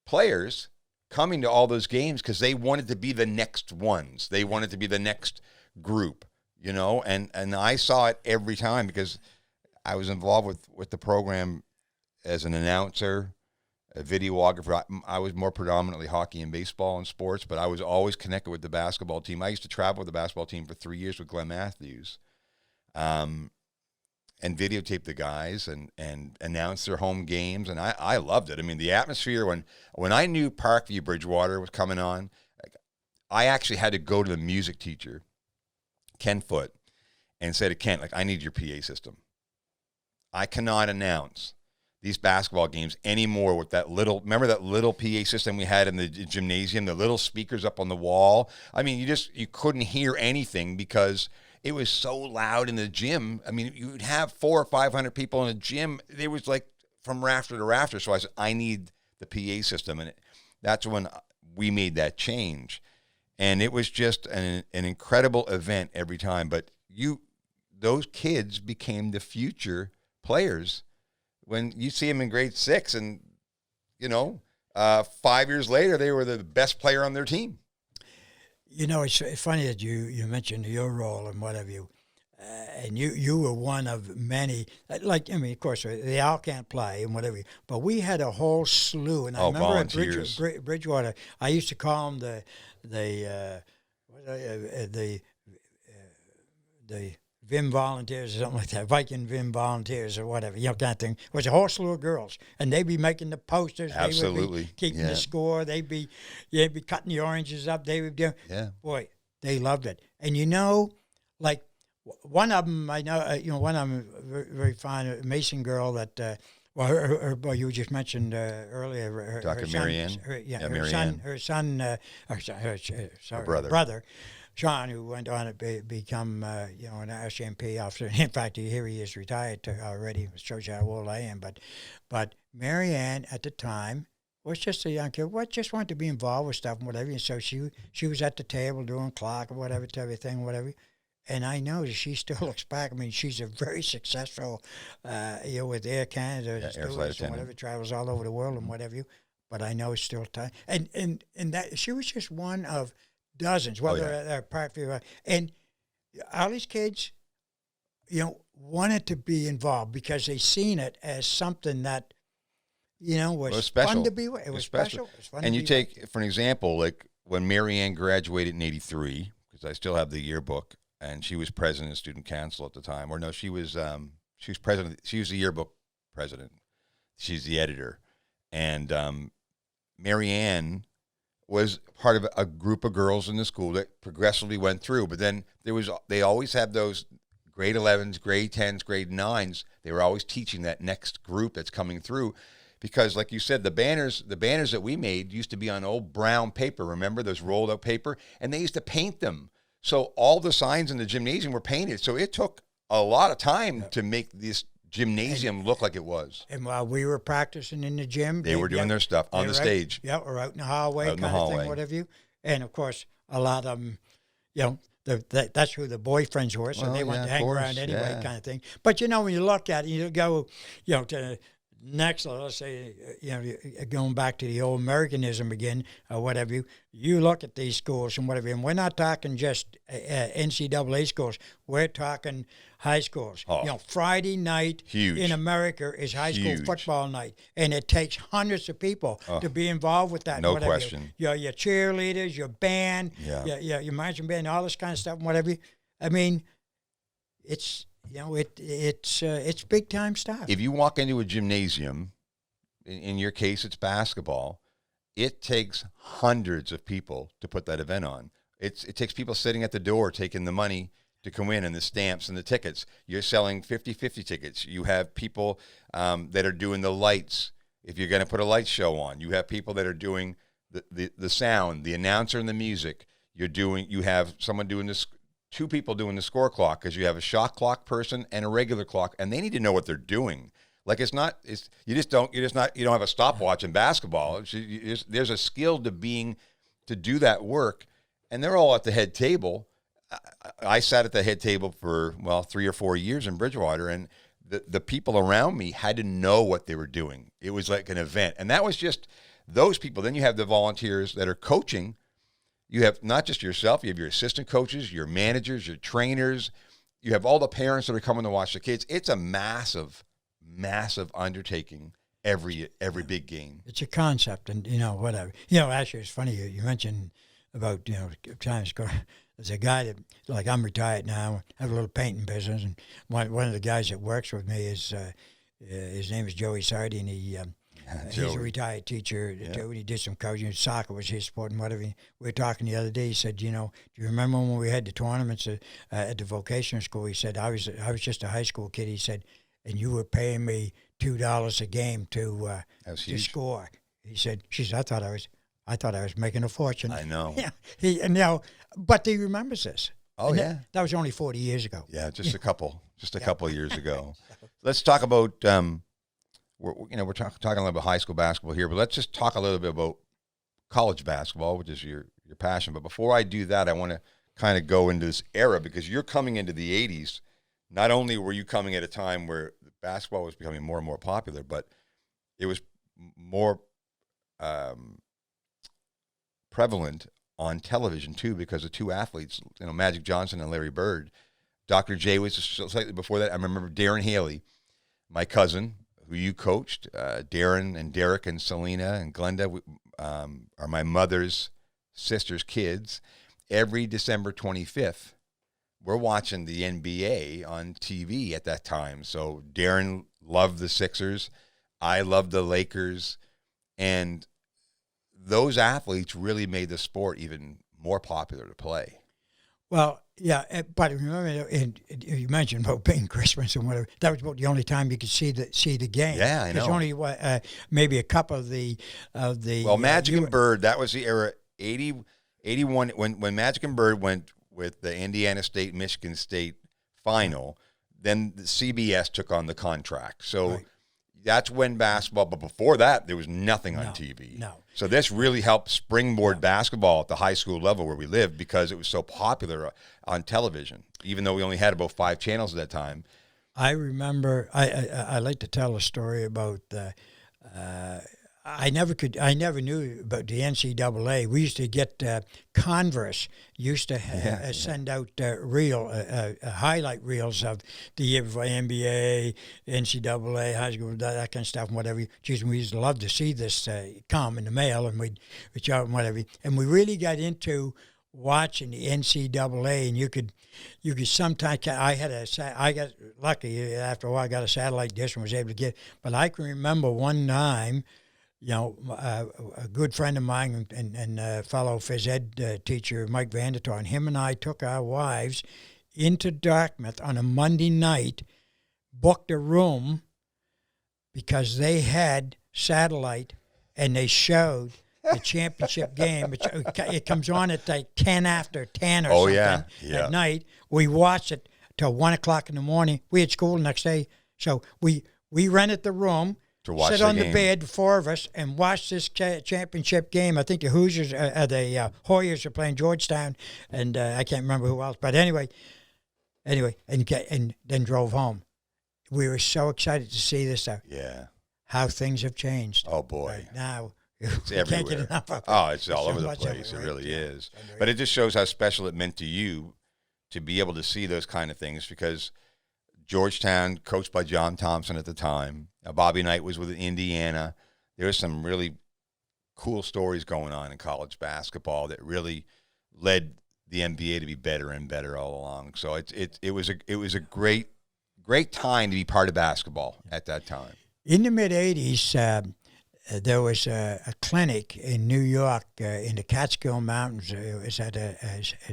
players coming to all those games because they wanted to be the next ones. They wanted to be the next group, and I saw it every time because I was involved with the program as an announcer, a videographer. I was more predominantly hockey and baseball and sports, but I was always connected with the basketball team. I used to travel with the basketball team for 3 years with Glenn Matthews, and videotape the guys and announce their home games, and I loved it. I mean, the atmosphere when I knew Parkview Bridgewater was coming on, I actually had to go to the music teacher, Ken Foote, and say to Ken, I need your PA system. I cannot announce these basketball games anymore with remember that little PA system we had in the gymnasium, the little speakers up on the wall? I mean, you couldn't hear anything because it was so loud in the gym. I mean, you'd have 400 or 500 people in a gym. There was from rafter to rafter. So I said, I need the PA system. And that's when we made that change. And it was just an incredible event every time. But those kids became the future players when you see them in grade 6, and 5 years later they were the best player on their team. It's funny that you mentioned your role and whatever and you were one of many. Of course, they all can't play and whatever, but we had a whole slew. And I remember volunteers. at Bridgewater, I used to call them the Vim volunteers or something like that, Viking Vim volunteers or whatever, kind of thing. It was a whole slew of girls, and they'd be making the posters. Absolutely. They would be keeping the score. They'd be cutting the oranges up. They would do. Yeah. Boy, they loved it. And one of them, I know, one of them, very, very fine, a Mason girl that, her you just mentioned earlier. Dr. Marianne. Her son, her brother. Sean, who went on to become, an RCMP officer. In fact, here he is retired already. It shows you how old I am. But Marianne at the time was just a young kid. Just wanted to be involved with stuff and whatever. And so she was at the table doing clock or whatever, to everything, whatever. And I know that she still looks back. I mean, she's a very successful, with Air Canada, Air Flight attendant, whatever, travels all over the world and whatever. But I know it's still time. And that she was just one of dozens, whether at Parkview, and all these kids, wanted to be involved because they seen it as something that, was fun to be with. It was special. It was fun. And you take, for an example, when Marianne graduated in '83, because I still have the yearbook, and she was president of student council at the time. Or no, she was president. She was the yearbook president. She's the editor, and Marianne was part of a group of girls in the school that progressively went through. But then they always have those grade 11s, grade 10s, grade 9s. They were always teaching that next group that's coming through. Because like you said, the banners that we made used to be on old brown paper. Remember those rolled up paper? And they used to paint them. So all the signs in the gymnasium were painted. So it took a lot of time to make this gymnasium look like it was. And while we were practicing in the gym, they were doing their stuff on the stage. Yeah, or out in the hallway, of thing, whatever you. And of course, a lot of them, that's who the boyfriends were, so they wanted to hang around anyway, kind of thing. But when you look at it, you go, to Next, let's say, going back to the old Americanism again, or whatever, you look at these schools and whatever, and we're not talking just NCAA schools. We're talking high schools. Oh. Friday night Huge. in America is high school Huge. football night, and it takes hundreds of people to be involved with that. No whatever. question. Your cheerleaders, your band, your marching band, all this kind of stuff, and whatever. I mean, it's it's big time stuff. If you walk into a gymnasium, in your case it's basketball, it takes hundreds of people to put that event on. It takes people sitting at the door taking the money to come in and the stamps and the tickets. You're selling 50-50 tickets. You have people that are doing the lights. If you're going to put a light show on, you have people that are doing the sound, the announcer and the music. You have someone doing this. 2 people doing the score clock, because you have a shot clock person and a regular clock, and they need to know what they're doing. Like you don't have a stopwatch in basketball. There's a skill to do that work, and they're all at the head table. I sat at the head table for 3 or 4 years in Bridgewater, and the people around me had to know what they were doing. It was like an event, and that was just those people. Then you have the volunteers that are coaching. You have not just yourself, you have your assistant coaches, your managers, your trainers. You have all the parents that are coming to watch the kids. It's a massive, massive undertaking every big game. It's a concept, and whatever. Actually, it's funny you mentioned about times. There's a guy that, like, I'm retired now, I have a little painting business, and one of the guys that works with me is his name is Joey Sardi, and he's a retired teacher. Yeah. He did some coaching. Soccer was his sport and whatever. We were talking the other day. He said, do you remember when we had the tournaments at the vocational school? He said, I was just a high school kid. He said, and you were paying me $2 a game to score. He said, I thought I was making a fortune. I know. Yeah. But he remembers this. Oh, and yeah. That was only 40 years ago. Yeah, just a couple years ago. Let's talk about we're talking a little about high school basketball here, but let's just talk a little bit about college basketball, which is your passion. But before I do that, I want to kind of go into this era, because you're coming into the 80s. Not only were you coming at a time where basketball was becoming more and more popular, but it was more prevalent on television too, because of 2 athletes, Magic Johnson and Larry Bird. Dr. J was slightly before that. I remember Darren Haley, my cousin, who you coached. Darren and Derek and Selena and Glenda are my mother's sister's kids. Every December 25th, we're watching the NBA on TV at that time. So Darren loved the Sixers. I loved the Lakers. And those athletes really made the sport even more popular to play. Well, yeah, but remember, you mentioned about being Christmas and whatever. That was about the only time you could see the game. Yeah, I know. There's only maybe a couple of the. Well, Magic and Bird, that was the era. 81 when Magic and Bird went with the Indiana State Michigan State final. Then the CBS took on the contract. So. Right. That's when basketball, but before that, there was nothing on TV. No. So this really helped springboard basketball at the high school level where we lived, because it was so popular on television, even though we only had about 5 channels at that time. I remember, I like to tell a story about, I never knew about the NCAA. We used to get Converse used to send out highlight reels of the year before NBA, NCAA, high school, that kind of stuff, and whatever. Geez, we used to love to see this come in the mail, and we'd reach out and whatever. And we really got into watching the NCAA, and you could sometimes. I got lucky after a while. I got a satellite dish and was able to get. But I can remember one time. A good friend of mine and fellow phys ed teacher, Mike Vandertorn, him and I took our wives into Dartmouth on a Monday night, booked a room because they had satellite, and they showed the championship game. It comes on at like 10 after 10 or something at night. We watched it till 1 o'clock in the morning. We had school the next day. So we rented the room, sit on the bed, the 4 of us, and watch this championship game. I think the Hoyers are playing Georgetown, and I can't remember who else. But anyway, and then drove home. We were so excited to see this stuff. Yeah. how things have changed. Oh boy, Right now, it's we can't get everywhere. enough of it. Oh, it's all so over the much of place. It right? really Yeah. is. Unreal. But it just shows how special it meant to you to be able to see those kind of things, because Georgetown, coached by John Thompson at the time, Bobby Knight was with Indiana. There was some really cool stories going on in college basketball that really led the NBA to be better and better all along. So it was a great time to be part of basketball at that time. In the mid '80s, there was a clinic in New York in the Catskill Mountains. It was at a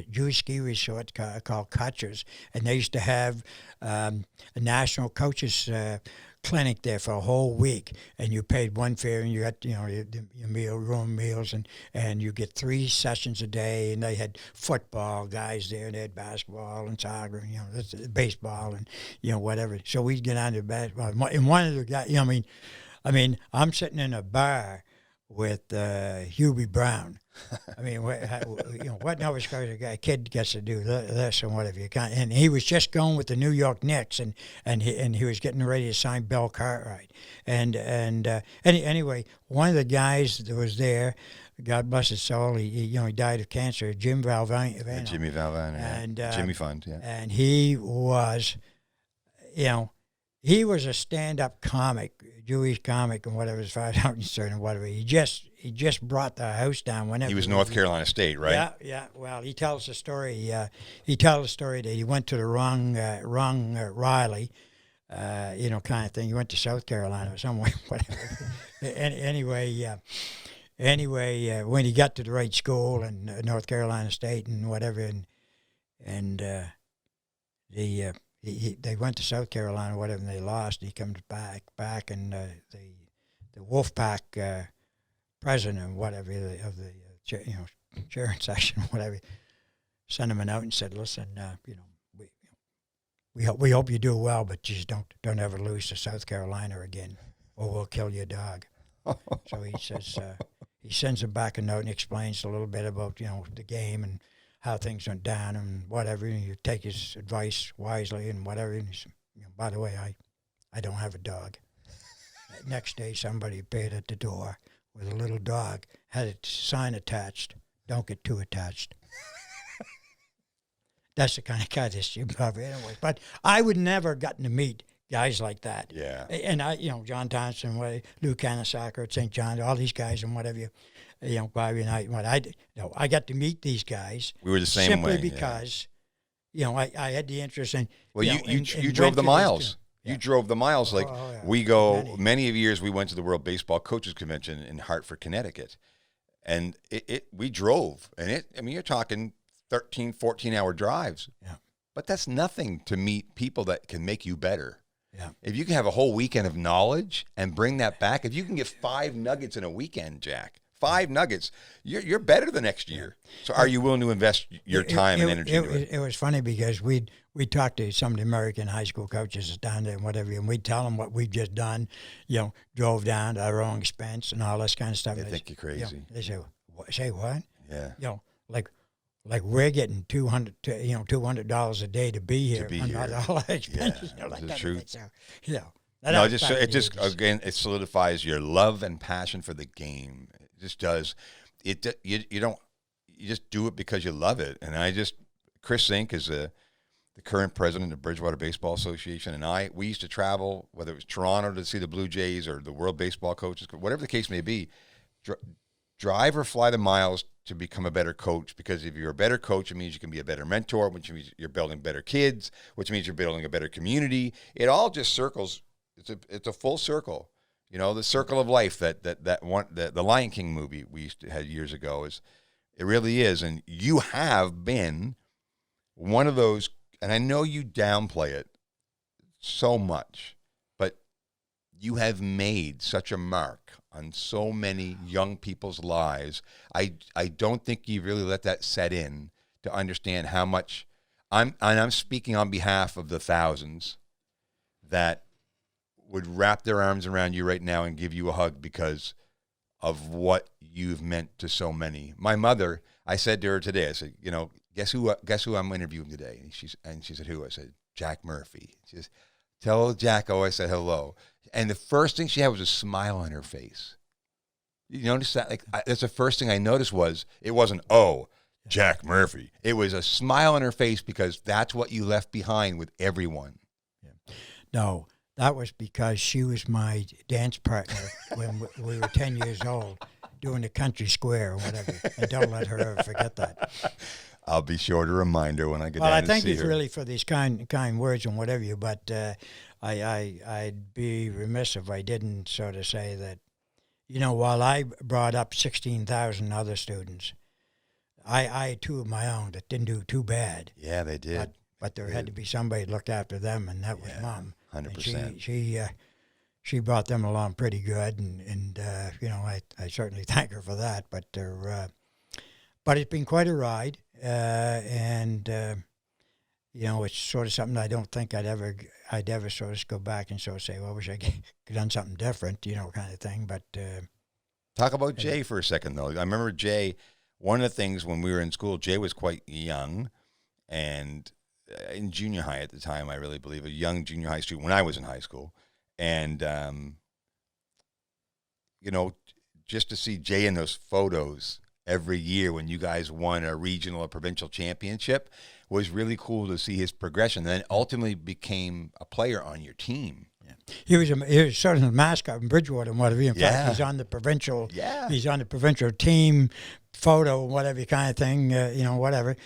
Jewish ski resort called Kutcher's, and they used to have a national coaches clinic there for a whole week, and you paid one fare, and you got your room meals, and you get 3 sessions a day, and they had football guys there, and they had basketball and soccer, baseball, and whatever. So we'd get on to basketball, and one of the guys, I mean, I'm sitting in a bar with Hubie Brown. I mean, what Nova Scotia kid gets to do this and whatever you can. And he was just going with the New York Knicks, and he was getting ready to sign Bill Cartwright. Anyway, one of the guys that was there, God bless his soul, he died of cancer, Jim Valvano. Jimmy Valvano, and Jimmy Fund, yeah. And he was, he was a stand-up comic, Jewish comic, and whatever, as far as I'm concerned, and whatever. He just brought the house down whenever. He was North Carolina State, right? Yeah. Well, he tells the story. He tells the story that he went to the wrong Riley, kind of thing. He went to South Carolina or somewhere, whatever. Anyway, when he got to the right school and North Carolina State and whatever, they went to South Carolina, whatever, and they lost. He comes back, and the Wolfpack president, whatever, of the cheering section, whatever, sent him a note and said, "Listen, we hope you do well, but just don't ever lose to South Carolina again, or we'll kill your dog." So he says he sends him back a note and explains a little bit about the game and how things went down and whatever, and you take his advice wisely and whatever. And he said, by the way, I don't have a dog. Next day, somebody appeared at the door with a little dog, had a sign attached, "Don't get too attached." That's the kind of guy this you probably anyway. But I would never gotten to meet guys like that. Yeah. And John Thompson, Lou Canisacco at St. John, all these guys and whatever, Bobby Knight, I got to meet these guys. We were the same simply way. because, I had the interest in. Well, you drove the miles. You drove the miles. Like, yeah. we go, many of years we went to the World Baseball Coaches Convention in Hartford, Connecticut. And we drove. And you're talking 13, 14-hour drives. Yeah. But that's nothing to meet people that can make you better. Yeah. If you can have a whole weekend of knowledge and bring that back, if you can get 5 nuggets in a weekend, Jack, 5 nuggets, you're better the next year. So are you willing to invest your time and energy into it? It was funny because we talked to some of the American high school coaches down there and whatever, and we'd tell them what we've just done, drove down at our own expense and all this kind of stuff. They think you're crazy. They say what? Yeah. Like we're getting $200 a day to be here. Not all our expenses. Yeah, like it's that. true. So, it just again, it solidifies your love and passion for the game. It just does. You just do it because you love it. And Chris Zink is the current president of Bridgewater Baseball Association, and we used to travel, whether it was Toronto to see the Blue Jays or the World Baseball Coaches, whatever the case may be, drive or fly the miles to become a better coach, because if you're a better coach, it means you can be a better mentor, which means you're building better kids, which means you're building a better community. It all just circles. It's a full circle. The circle of life the Lion King movie we had years ago it really is. And you have been one of those, and I know you downplay it so much, but you have made such a mark on so many young people's lives. I don't think you really let that set in to understand how much I'm speaking on behalf of the thousands that would wrap their arms around you right now and give you a hug because of what you've meant to so many. My mother, I said to her today, I said, guess who I'm interviewing today? And she said, who? I said, Jack Murphy. She says, tell Jacko I said hello. And the first thing she had was a smile on her face. You notice that? Like, that's the first thing I noticed was it wasn't, oh, Jack Murphy. It was a smile on her face because that's what you left behind with everyone. Yeah. No, that was because she was my dance partner when we were 10 years old doing the country square or whatever. And don't let her ever forget that. I'll be sure to remind her when I get well, down I to thank see you her. really for these kind words and whatever you, but I'd be remiss if I didn't sort of say that, while I brought up 16,000 other students, I had two of my own that didn't do too bad. Yeah, they did. But there had to be somebody that looked after them, and that was Mom. 100%. She brought them along pretty good, and I certainly thank her for that. But it's been quite a ride, and it's sort of something I don't think I'd ever sort of go back and sort of say, well, I wish I could done something different, kind of thing. But talk about Jay for a second, though. I remember Jay. One of the things when we were in school, Jay was quite young, and in junior high at the time, I really believe, a young junior high student when I was in high school. And, just to see Jay in those photos every year when you guys won a regional or provincial championship was really cool to see his progression. Then ultimately became a player on your team. He was sort of the mascot in Bridgewater and whatever. In fact, he's on the provincial. Yeah. He's on the provincial team photo, whatever kind of thing. Whatever.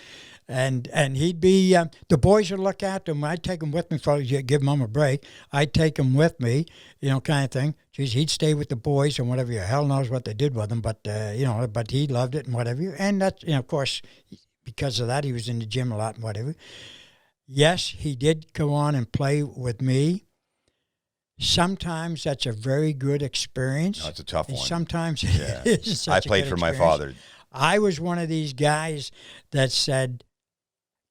And he'd be the boys would look at him. I'd take him with me for give him a break. I'd take him with me, kind of thing. Geez, he'd stay with the boys and whatever. Hell knows what they did with him, but but he loved it and whatever. And that's of course, because of that, he was in the gym a lot and whatever. Yes, he did go on and play with me. Sometimes that's a very good experience. No, it's a tough one. Sometimes it is such I played for my father. I was one of these guys that said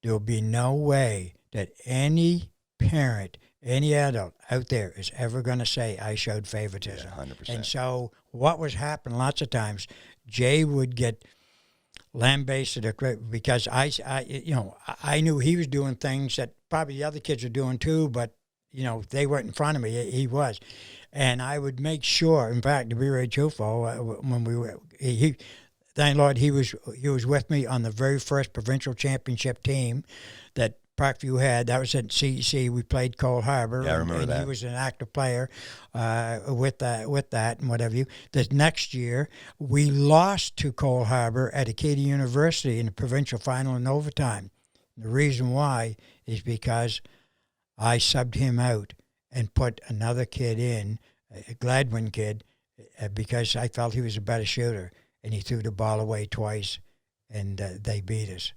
there'll be no way that any parent, any adult out there is ever going to say I showed favoritism. Yeah, 100%. And so what was happening lots of times, Jay would get lambasted because I knew he was doing things that probably the other kids were doing too, but they weren't in front of me. He was. And I would make sure, in fact, to be very truthful, when we were, thank Lord, he was with me on the very first provincial championship team that Parkview had. That was at CEC. We played Cold Harbor. Yeah, I remember that. He was an active player with that and whatever. The next year, we lost to Cold Harbor at Acadia University in the provincial final in overtime. The reason why is because I subbed him out and put another kid in, a Gladwin kid, because I felt he was a better shooter, and he threw the ball away twice, and they beat us.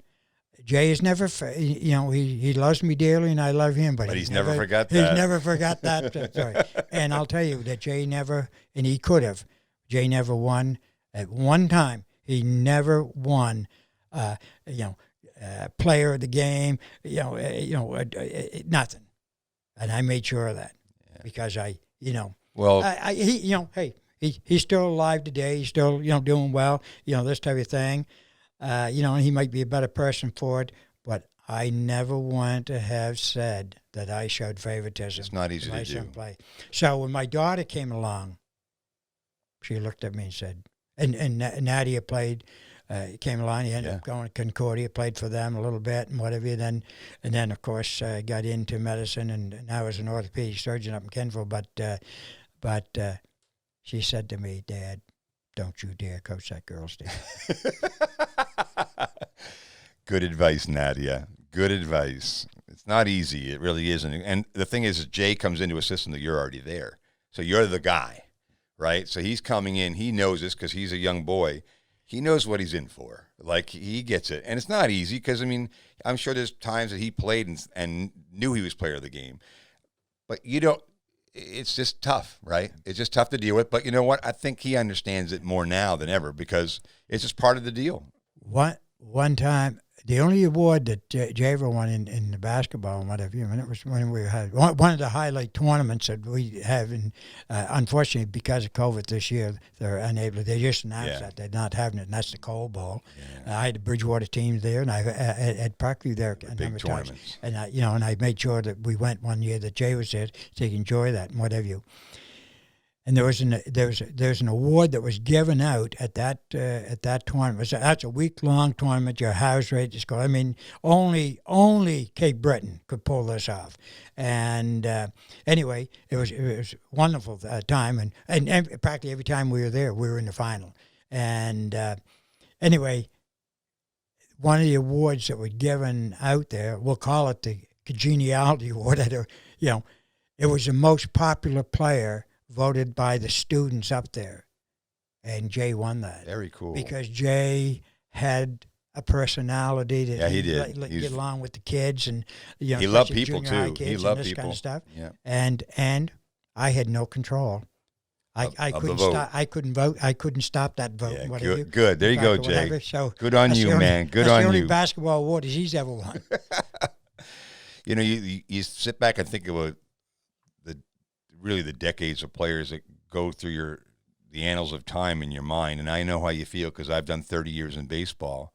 Jay has never, he loves me dearly, and I love him, but he's never forgot that. He's never forgot that. Sorry. And I'll tell you that Jay never, and he could have, Jay never won. At one time, he never won, player of the game, nothing. And I made sure of that because he's still alive today. He's still, doing well, this type of thing. And he might be a better person for it, but I never want to have said that I showed favoritism. It's not easy to do. Play. So when my daughter came along, she looked at me and said, and Nadia played, came along. He ended up going to Concordia, played for them a little bit and whatever. And then of course got into medicine, and now is an orthopedic surgeon up in Kenville. But she said to me, "Dad, don't you dare coach that girl's team." Good advice, Nadia. Good advice. It's not easy. It really isn't. And the thing is, Jay comes into a system that you're already there. So you're the guy, right? So he's coming in. He knows this because he's a young boy. He knows what he's in for. Like, he gets it. And it's not easy because, I'm sure there's times that he played and knew he was player of the game. But it's just tough, right? It's just tough to deal with. But you know what? I think he understands it more now than ever because it's just part of the deal. one time, the only award that Jay ever won in the basketball and whatever, and it was when we had one of the highlight tournaments that we have. And unfortunately, because of COVID this year, they're unable. They just announced that they're not having it, and that's the Coal Bowl. I had the Bridgewater team there, and I at Parkview there a number of times. And and I made sure that we went one year that Jay was there so he could enjoy that and whatever you. And there's an award that was given out at that tournament. That's a week-long tournament. Your house rate is going. I mean, only Cape Breton could pull this off. And anyway, it was wonderful time. And practically every time we were there, we were in the final. And anyway, one of the awards that were given out there, we'll call it the Congeniality Award. It was the most popular player voted by the students up there, and Jay won that. Very cool. Because Jay had a personality that he did. Get along with the kids, and he loved people too. He loved people. Kind of stuff. Yeah. And I had no control. I couldn't stop. I couldn't vote. I couldn't stop that vote. Yeah, good. There you go, Jay. So good on you, man. Good on you. That's the only basketball award he's ever won. You sit back and think about really the decades of players that go through the annals of time in your mind, and I know how you feel because I've done 30 years in baseball.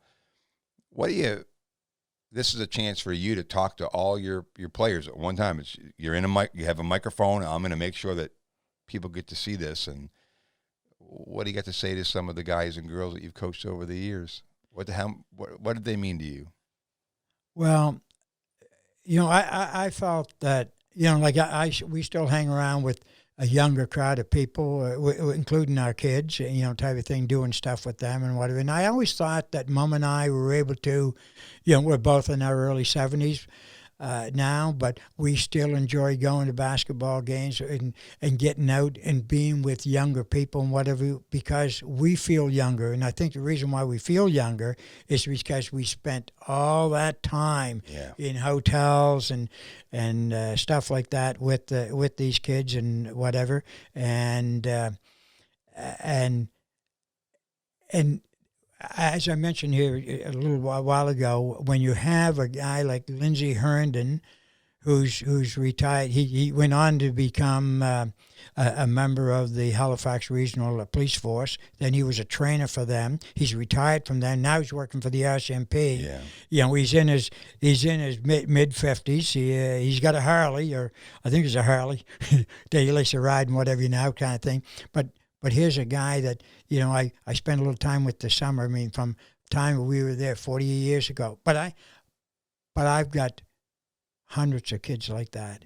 This is a chance for you to talk to all your players at one time. You have a microphone. I'm going to make sure that people get to see this. And what do you got to say to some of the guys and girls that you've coached over the years? What did they mean to you? Well, I felt that, we still hang around with a younger crowd of people, including our kids, type of thing, doing stuff with them and whatever. And I always thought that Mom and I were able to, we're both in our early 70s now, but we still enjoy going to basketball games and getting out and being with younger people and whatever, because we feel younger. And I think the reason why we feel younger is because we spent all that time in hotels and stuff like that with these kids and whatever. And as I mentioned here a little while ago, when you have a guy like Lindsey Herndon, who's retired, he went on to become a member of the Halifax Regional Police Force. Then he was a trainer for them. He's retired from them. Now he's working for the RCMP. He's in his mid-50s. He's got a Harley, or I think it's a Harley, that he likes to ride and whatever kind of thing. But here's a guy that, I spent a little time with this summer. I mean, from the time we were there 40 years ago. But I've got hundreds of kids like that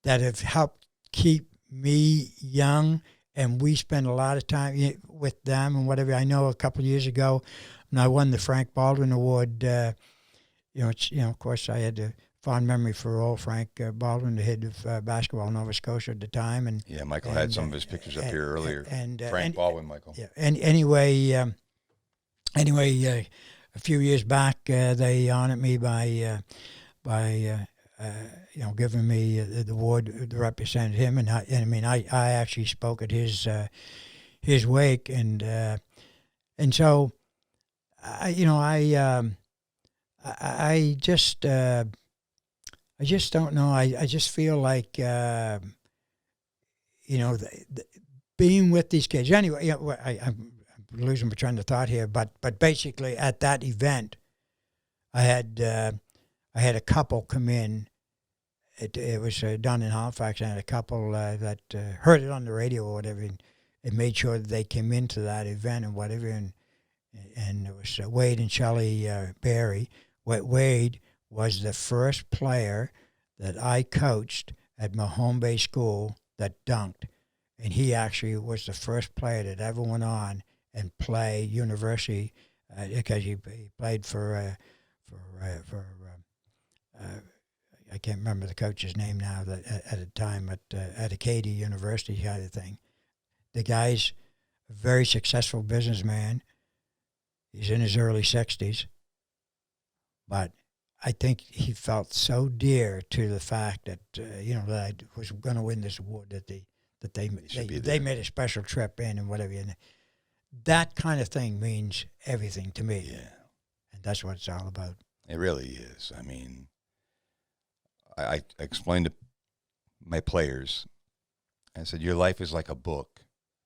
have helped keep me young, and we spend a lot of time with them and whatever. I know a couple of years ago when I won the Frank Baldwin Award, of course I had a fond memory for old Frank Baldwin, the head of basketball in Nova Scotia at the time. And Michael had some of his pictures up here earlier. Frank Baldwin, Michael. Yeah, and anyway, a few years back, they honored me by giving me the award to represent him, and I actually spoke at his wake, and so I just don't know. I just feel like being with these kids. Anyway, I'm losing my train of thought here, but basically at that event, I had a couple come in. It was done in Halifax. I had a couple that heard it on the radio or whatever, and made sure that they came into that event and whatever. And it was Wade and Shelley Berry. Wade was the first player that I coached at my home base school that dunked, and he actually was the first player that ever went on and play university because he played for I can't remember the coach's name now at the time at Acadia University kind of thing. The guy's a very successful businessman. He's in his early 60s, but I think he felt so dear to the fact that that I was going to win this award that they made a special trip in and whatever. And that kind of thing means everything to me. Yeah. and that's what it's all about. It really is. I mean, I explained to my players, I said, your life is like a book,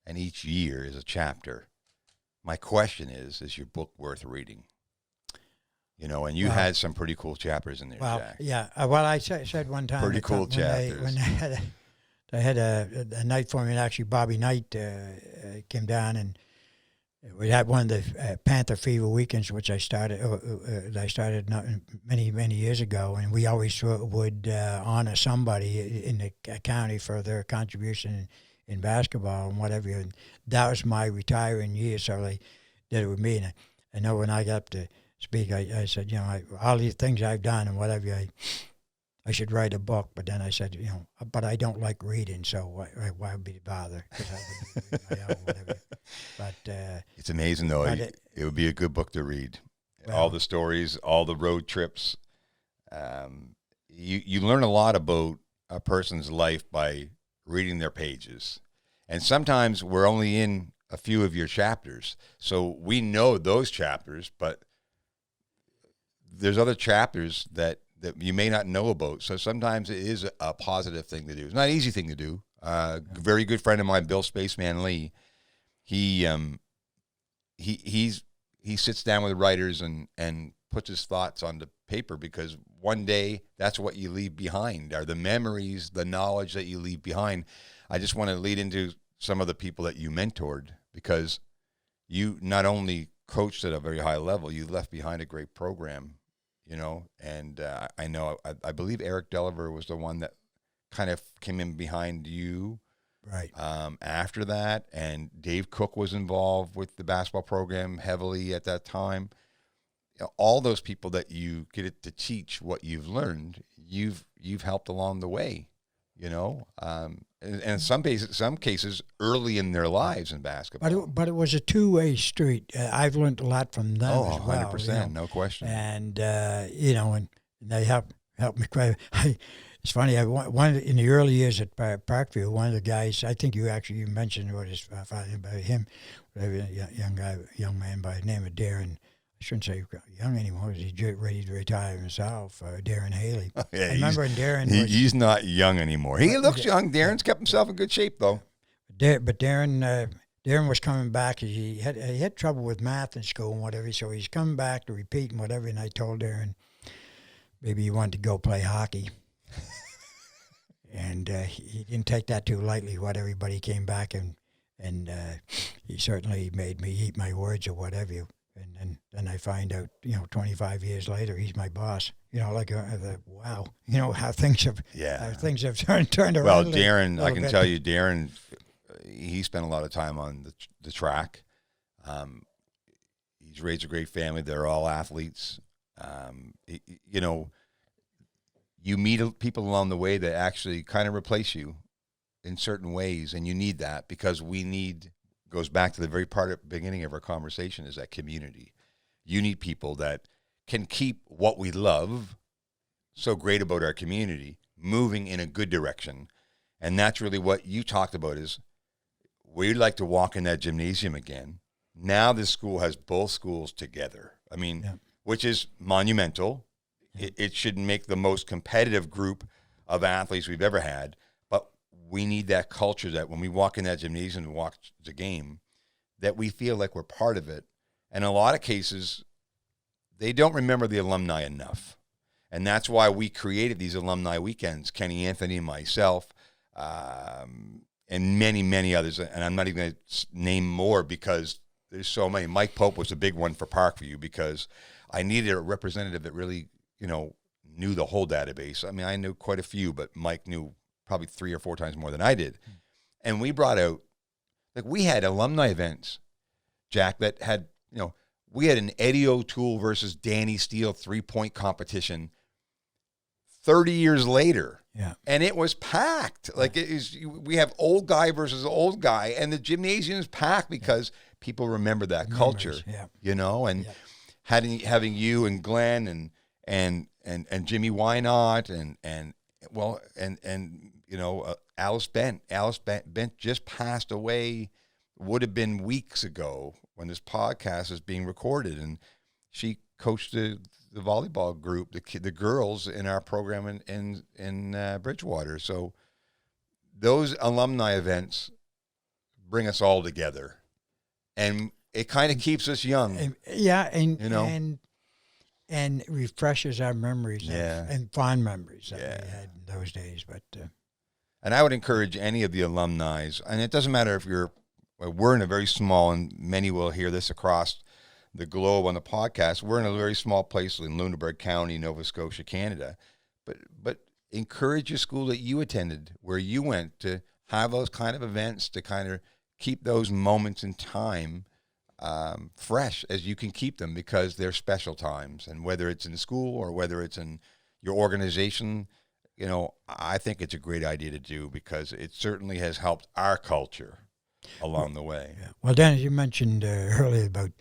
and each year is a chapter. My question is your book worth reading? You know, and you had some pretty cool chapters in there, Jack. Yeah. Well, I said one time. Pretty cool chapters. When they had a night for me, and actually Bobby Knight came down, and we had one of the Panther Fever weekends, which I started. Not many years ago, and we always would honor somebody in the county for their contribution in basketball and whatever. And that was my retiring year, so they did it with me. And I know when I got up to speak, I said, all these things I've done and whatever, I should write a book. But then I said, but I don't like reading, so why would be bother? Because I would read my own, whatever. But it's amazing, though. It would be a good book to read. Well, all the stories, all the road trips. You learn a lot about a person's life by reading their pages. And sometimes we're only in a few of your chapters. So we know those chapters, but there's other chapters that you may not know about. So sometimes it is a positive thing to do. It's not an easy thing to do. Very good friend of mine, Bill Spaceman Lee, he sits down with writers and puts his thoughts onto paper, because one day that's what you leave behind, are the memories, the knowledge that you leave behind. I just want to lead into some of the people that you mentored, because you not only coached at a very high level, you left behind a great program, and I believe Eric Deliver was the one that kind of came in behind you. Right. After that, and Dave Cook was involved with the basketball program heavily at that time. All those people that you get to teach what you've learned, you've helped along the way, and in some cases early in their lives in basketball. But it was a two-way street. I've learned a lot from them as well. 100%, no question. And and they helped me quite. It's funny. One in the early years at Parkview, one of the guys, I think you mentioned what his father about him, young man by the name of Darren. I shouldn't say young anymore. He's ready to retire himself. Darren Haley. Oh, yeah, I remember when Darren. He's not young anymore. He looks young. Darren's kept himself in good shape though. But Darren was coming back. He had trouble with math in school and whatever, so he's coming back to repeat and whatever. And I told Darren maybe he wanted to go play hockey. And he didn't take that too lightly, whatever, but he came back and he certainly made me eat my words or whatever. And then I find out, 25 years later, he's my boss. Wow, how things have turned around. Well, Darren, I can tell you, Darren, he spent a lot of time on the track. He's raised a great family. They're all athletes. You meet people along the way that actually kind of replace you in certain ways, and you need that, because goes back to the very beginning of our conversation, is that community. You need people that can keep what we love so great about our community moving in a good direction. And that's really what you talked about, is we'd like to walk in that gymnasium again. Now this school has both schools together. I mean, which is monumental. It should make the most competitive group of athletes we've ever had. But we need that culture that when we walk in that gymnasium and watch the game, that we feel like we're part of it. And in a lot of cases, they don't remember the alumni enough. And that's why we created these alumni weekends, Kenny Anthony and myself, and many, many others. And I'm not even going to name more because there's so many. Mike Pope was a big one for Parkview, because I needed a representative that really, knew the whole database. I mean, I knew quite a few, but Mike knew probably 3 or 4 times more than I did. And we brought out, we had alumni events, Jack, that had, we had an Eddie O'Toole versus Danny Steele 3-point competition 30 years later. Yeah. And it was packed. We have old guy versus old guy, and the gymnasium is packed because people remember that culture, and having you and Glenn and Jimmy Wynot and Alice Bent. Alice Bent just passed away, would have been weeks ago when this podcast is being recorded, and she coached the volleyball group, the girls in our program in Bridgewater. So those alumni events bring us all together, and it kind of keeps us young. And refreshes our memories and fond memories that we had in those days. But and I would encourage any of the alumni, and it doesn't matter if we're in a very small, and many will hear this across the globe on the podcast. We're in a very small place in Lunenburg County, Nova Scotia, Canada. But encourage your school that you attended, where you went, to have those kind of events, to kind of keep those moments in time fresh as you can keep them, because they're special times. And whether it's in school or whether it's in your organization, I think it's a great idea to do, because it certainly has helped our culture along the way. Yeah. Well, Dennis, you mentioned earlier about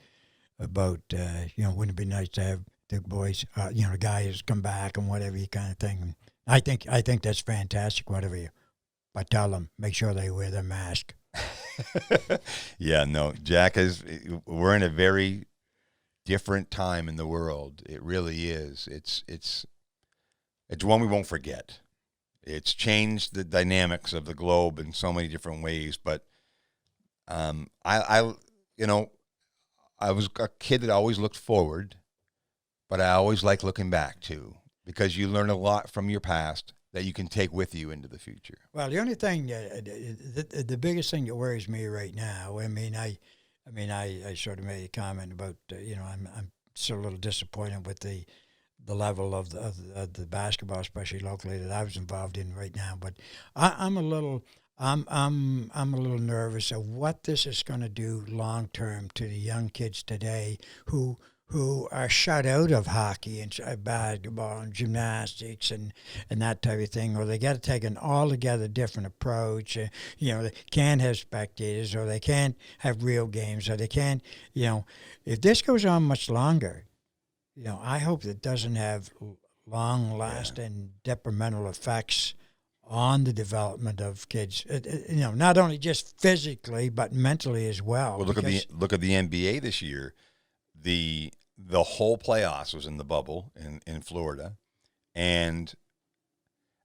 wouldn't it be nice to have the boys, the guys come back and whatever kind of thing. I think that's fantastic. But tell them, make sure they wear their mask. Yeah, no, Jack, we're in a very different time in the world. It really is. It's one we won't forget. It's changed the dynamics of the globe in so many different ways. But I was a kid that always looked forward, but I always like looking back too, because you learn a lot from your past that you can take with you into the future. Well, the only thing, the biggest thing that worries me right now, I sort of made a comment about, I'm still a little disappointed with the level of the basketball, especially locally, that I was involved in right now. But I'm a little nervous of what this is going to do long term to the young kids today who are shut out of hockey and basketball and gymnastics and that type of thing, or they got to take an altogether different approach. They can't have spectators, or they can't have real games, or they can't, if this goes on much longer, I hope it doesn't have long-lasting detrimental effects on the development of kids. Not only just physically but mentally as well. Well, look at the NBA this year. The whole playoffs was in the bubble in Florida, and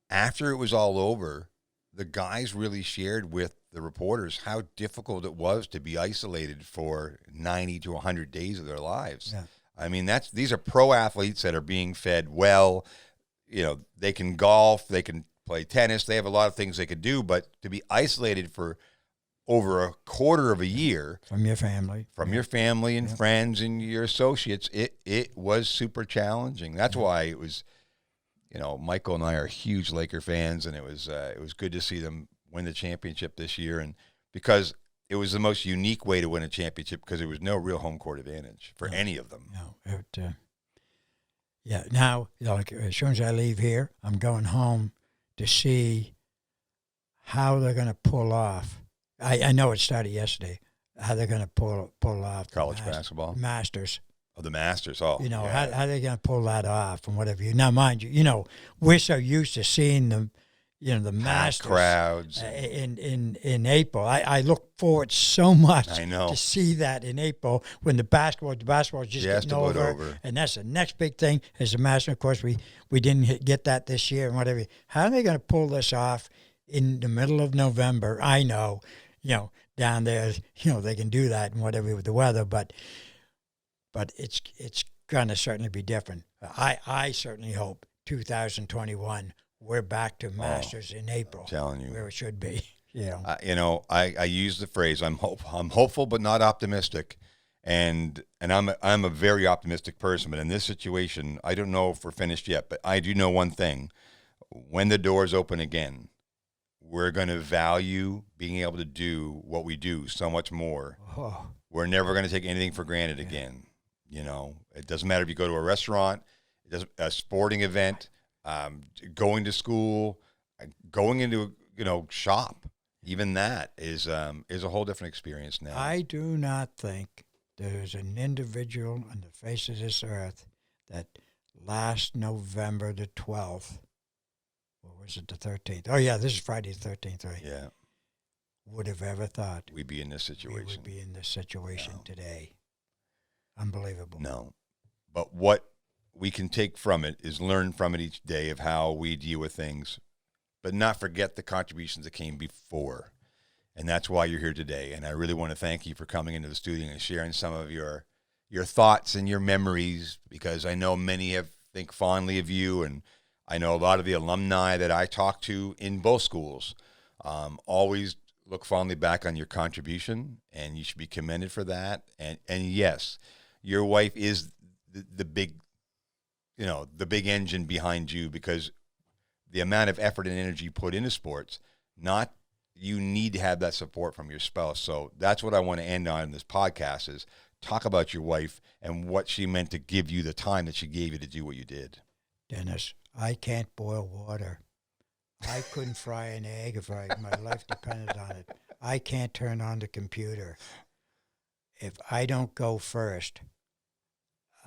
after it was all over, the guys really shared with the reporters how difficult it was to be isolated for 90 to 100 days of their lives. Yeah. I mean, these are pro athletes that are being fed well. They can golf, they can play tennis, they have a lot of things they could do, but to be isolated for over a quarter of a year from your family, and friends and your associates, it was super challenging. That's why it was, Michael and I are huge Laker fans, and it was good to see them win the championship this year, and because it was the most unique way to win a championship, because there was no real home court advantage for any of them. No, now, as soon as I leave here, I'm going home to see how they're going to pull off. I know it started yesterday. How they're going to pull off College basketball Masters. Oh, the Masters. Oh, how they going to pull that off and whatever. Now, mind you, we're so used to seeing them, the Masters crowds in April. I look forward so much to see that in April when the basketball is just getting over. And that's the next big thing is the Masters. Of course, we didn't get that this year and whatever. How are they going to pull this off in the middle of November? I know, down there, they can do that and whatever with the weather, but it's going to certainly be different. I certainly hope 2021 we're back to Masters in April. I'm telling you, where it should be. I use the phrase I'm hopeful but not optimistic, and I'm a very optimistic person. But in this situation, I don't know if we're finished yet. But I do know one thing: when the doors open again, we're going to value being able to do what we do so much more. Oh. We're never going to take anything for granted again. It doesn't matter if you go to a restaurant, a sporting event, going to school, going into shop. Even that is a whole different experience now. I do not think there's an individual on the face of this earth that last November the 12th, or was it the 13th? Oh, yeah, this is Friday the 13th, right? Yeah. Would have ever thought we'd be in this situation. We would be in this situation today. Unbelievable. No. But what we can take from it is learn from it each day of how we deal with things, but not forget the contributions that came before. And that's why you're here today. And I really want to thank you for coming into the studio and sharing some of your thoughts and your memories, because I know many have think fondly of you, and I know a lot of the alumni that I talk to in both schools always look fondly back on your contribution, and you should be commended for that. And yes, your wife is the big, the big engine behind you, because the amount of effort and energy put into sports, you need to have that support from your spouse. So that's what I want to end on in this podcast, is talk about your wife and what she meant to give you the time that she gave you to do what you did. Dennis, I can't boil water. I couldn't fry an egg if my life depended on it. I can't turn on the computer. If I don't go first,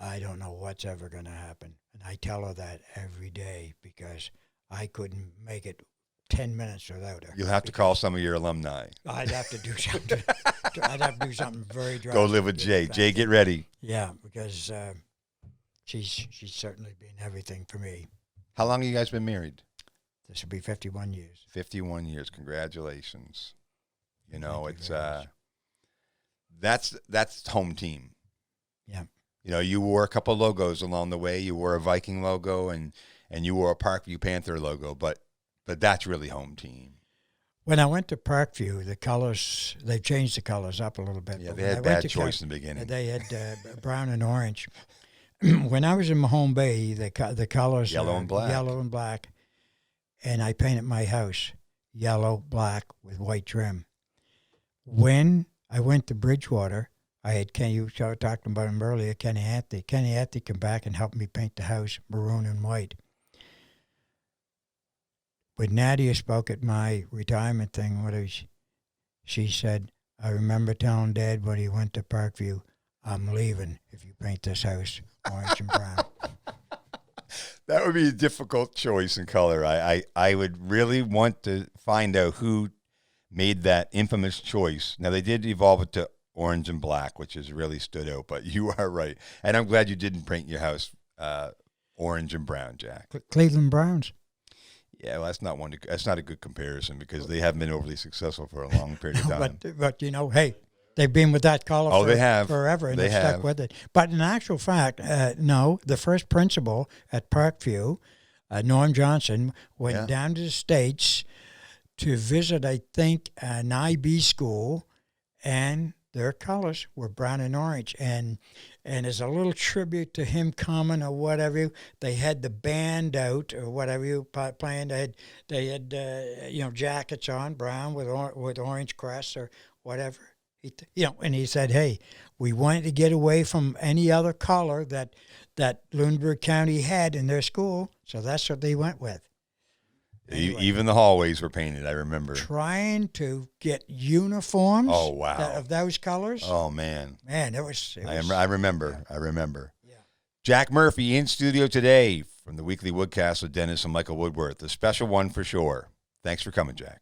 I don't know what's ever going to happen. And I tell her that every day, because I couldn't make it 10 minutes without her. You'll have to call some of your alumni. I'd have to do something. I'd have to do something very drastic. Go live with Jay. Jay, get ready. Yeah, because she's certainly been everything for me. How long have you guys been married? This will be 51 years. 51 years. Congratulations. It's that's home team. Yeah. You wore a couple logos along the way. You wore a Viking logo and you wore a Parkview Panther logo, but that's really home team. When I went to Parkview, the colors, they've changed the colors up a little bit. Yeah, they had bad choice in the beginning. They had brown and orange. When I was in Mahone Bay, the colors yellow and black. And I painted my house yellow, black with white trim. When I went to Bridgewater, I had you talking about him earlier, Kenny Anthony. Kenny Anthony came back and helped me paint the house maroon and white. When Nadia spoke at my retirement thing, she said, I remember telling Dad when he went to Parkview, I'm leaving if you paint this house orange and brown. That would be a difficult choice in color. I would really want to find out who made that infamous choice. Now, they did evolve it to orange and black, which has really stood out, but you are right. And I'm glad you didn't paint your house orange and brown, Jack. Cleveland Browns. Yeah, well, that's not a good comparison, because they haven't been overly successful for a long period of time. but hey, they've been with that color they have. forever, and they've stuck with it. But in actual fact, no, the first principal at Parkview, Norm Johnson, went down to the States to visit, I think, an IB school, and their colors were brown and orange. And as a little tribute to him coming or whatever, they had the band out or whatever you playing. They had jackets on, brown with orange crests or whatever. And he said, hey, we wanted to get away from any other color that Lunenburg County had in their school, so that's what they went with. Anyway, even the hallways were painted, I remember. Trying to get uniforms of those colors. Oh, man. Man, it was I remember. Yeah. I remember. Yeah. Jack Murphy in studio today from the weekly Woodcast with Dennis and Michael Woodworth. A special one for sure. Thanks for coming, Jack.